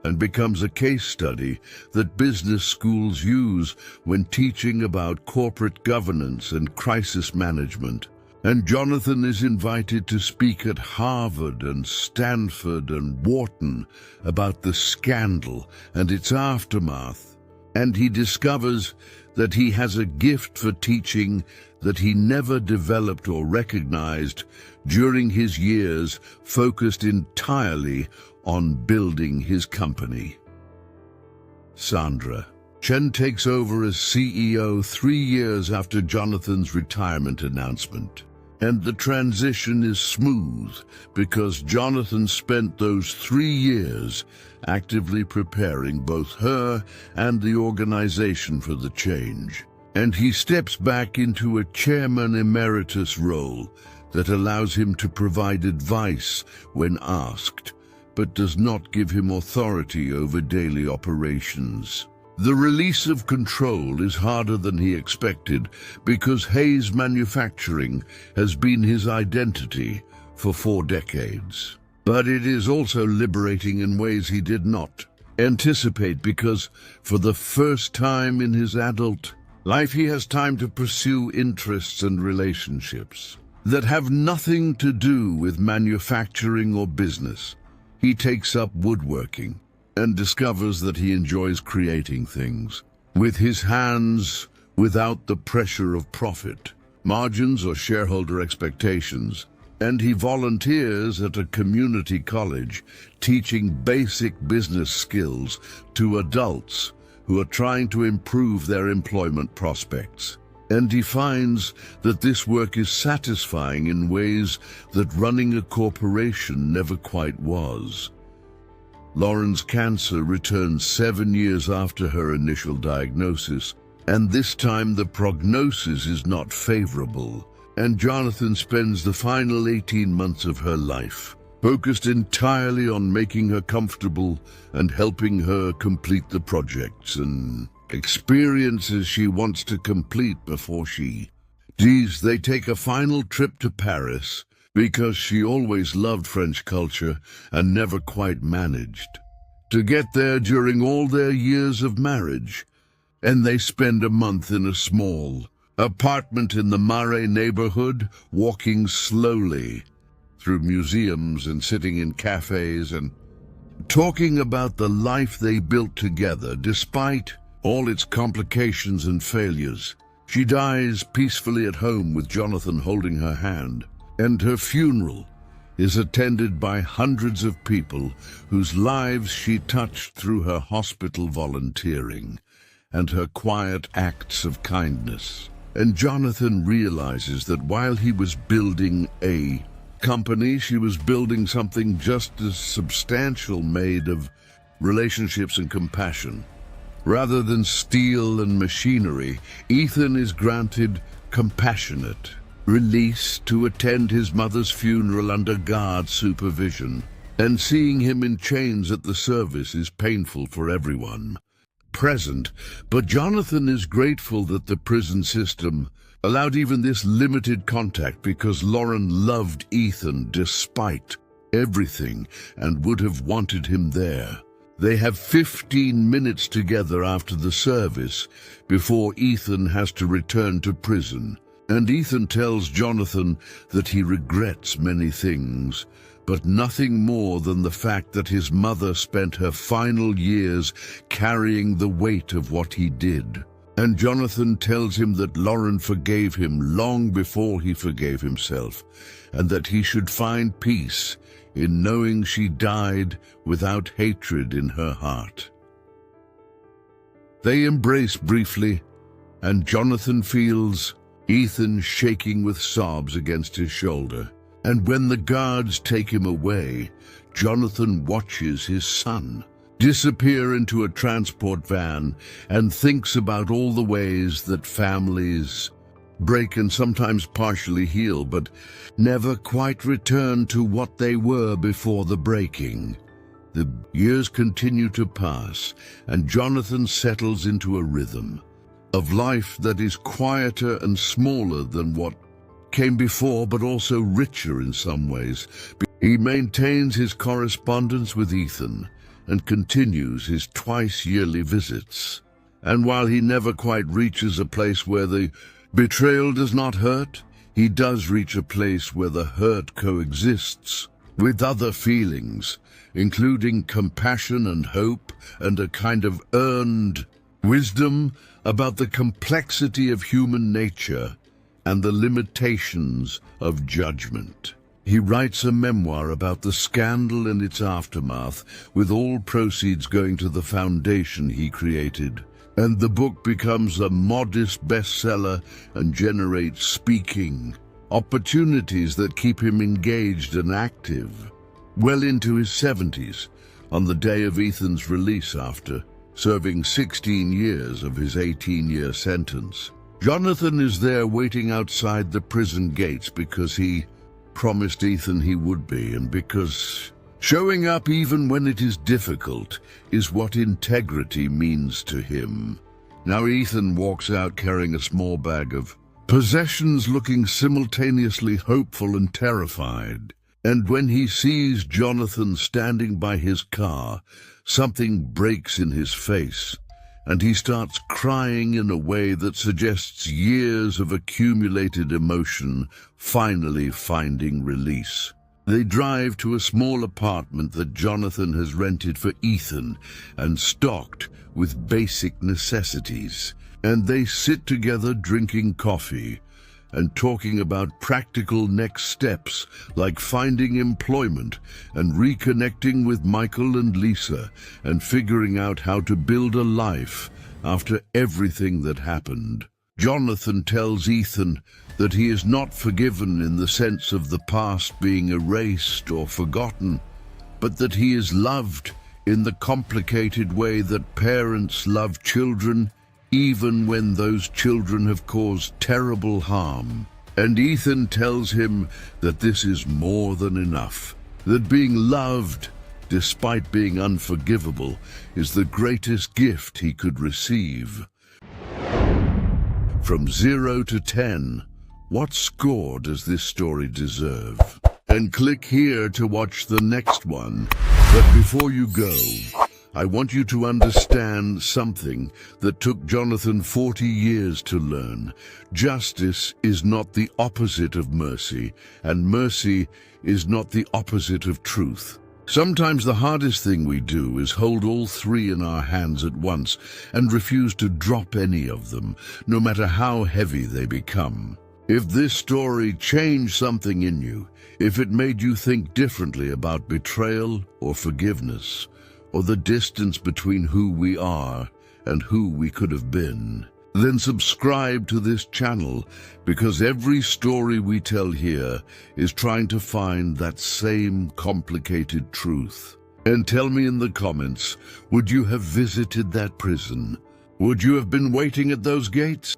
and becomes a case study that business schools use when teaching about corporate governance and crisis management. And Jonathan is invited to speak at Harvard and Stanford and Wharton about the scandal and its aftermath. And he discovers that he has a gift for teaching that he never developed or recognized during his years focused entirely on building his company. Sandra. Chen takes over as CEO 3 years after Jonathan's retirement announcement. And the transition is smooth because Jonathan spent those 3 years actively preparing both her and the organization for the change. And he steps back into a chairman emeritus role that allows him to provide advice when asked, but does not give him authority over daily operations. The release of control is harder than he expected because Hayes Manufacturing has been his identity for 4 decades. But it is also liberating in ways he did not anticipate because for the first time in his adult life he has time to pursue interests and relationships that have nothing to do with manufacturing or business. He takes up woodworking and discovers that he enjoys creating things with his hands without the pressure of profit, margins, or shareholder expectations. And he volunteers at a community college teaching basic business skills to adults who are trying to improve their employment prospects. And he finds that this work is satisfying in ways that running a corporation never quite was. Lauren's cancer returns 7 years after her initial diagnosis, and this time the prognosis is not favorable, and Jonathan spends the final 18 months of her life focused entirely on making her comfortable and helping her complete the projects and experiences she wants to complete before they take a final trip to Paris, because she always loved French culture and never quite managed to get there during all their years of marriage. And they spend a month in a small apartment in the Marais neighborhood, walking slowly through museums and sitting in cafes and talking about the life they built together despite all its complications and failures. She dies peacefully at home with Jonathan holding her hand. And her funeral is attended by hundreds of people whose lives she touched through her hospital volunteering and her quiet acts of kindness. And Jonathan realizes that while he was building a company, she was building something just as substantial, made of relationships and compassion. Rather than steel and machinery, Ethan is granted compassionate release to attend his mother's funeral under guard supervision, and seeing him in chains at the service is painful for everyone present. But Jonathan is grateful that the prison system allowed even this limited contact because Lauren loved Ethan despite everything and would have wanted him there. They have 15 minutes together after the service before Ethan has to return to prison. And Ethan tells Jonathan that he regrets many things, but nothing more than the fact that his mother spent her final years carrying the weight of what he did. And Jonathan tells him that Lauren forgave him long before he forgave himself, and that he should find peace in knowing she died without hatred in her heart. They embrace briefly, and Jonathan feels Ethan shaking with sobs against his shoulder. And when the guards take him away, Jonathan watches his son disappear into a transport van and thinks about all the ways that families break and sometimes partially heal, but never quite return to what they were before the breaking. The years continue to pass, and Jonathan settles into a rhythm of life that is quieter and smaller than what came before, but also richer in some ways. He maintains his correspondence with Ethan and continues his twice-yearly visits. And while he never quite reaches a place where the betrayal does not hurt, he does reach a place where the hurt coexists with other feelings, including compassion and hope and a kind of earned wisdom about the complexity of human nature and the limitations of judgment. He writes a memoir about the scandal and its aftermath, with all proceeds going to the foundation he created. And the book becomes a modest bestseller and generates speaking opportunities that keep him engaged and active well into his 70s, on the day of Ethan's release after serving 16 years of his 18-year sentence. Jonathan is there waiting outside the prison gates because he promised Ethan he would be, and because showing up even when it is difficult is what integrity means to him. Now Ethan walks out carrying a small bag of possessions, looking simultaneously hopeful and terrified. And when he sees Jonathan standing by his car, something breaks in his face, and he starts crying in a way that suggests years of accumulated emotion finally finding release. They drive to a small apartment that Jonathan has rented for Ethan and stocked with basic necessities. And they sit together drinking coffee and talking about practical next steps like finding employment and reconnecting with Michael and Lisa and figuring out how to build a life after everything that happened. Jonathan tells Ethan that he is not forgiven in the sense of the past being erased or forgotten, but that he is loved in the complicated way that parents love children even when those children have caused terrible harm. And Ethan tells him that this is more than enough, that being loved, despite being unforgivable, is the greatest gift he could receive. From 0 to 10, what score does this story deserve? And click here to watch the next one. But before you go, I want you to understand something that took Jonathan 40 years to learn. Justice is not the opposite of mercy, and mercy is not the opposite of truth. Sometimes the hardest thing we do is hold all three in our hands at once and refuse to drop any of them, no matter how heavy they become. If this story changed something in you, if it made you think differently about betrayal or forgiveness, or the distance between who we are and who we could have been, then subscribe to this channel, because every story we tell here is trying to find that same complicated truth. And tell me in the comments, would you have visited that prison? Would you have been waiting at those gates?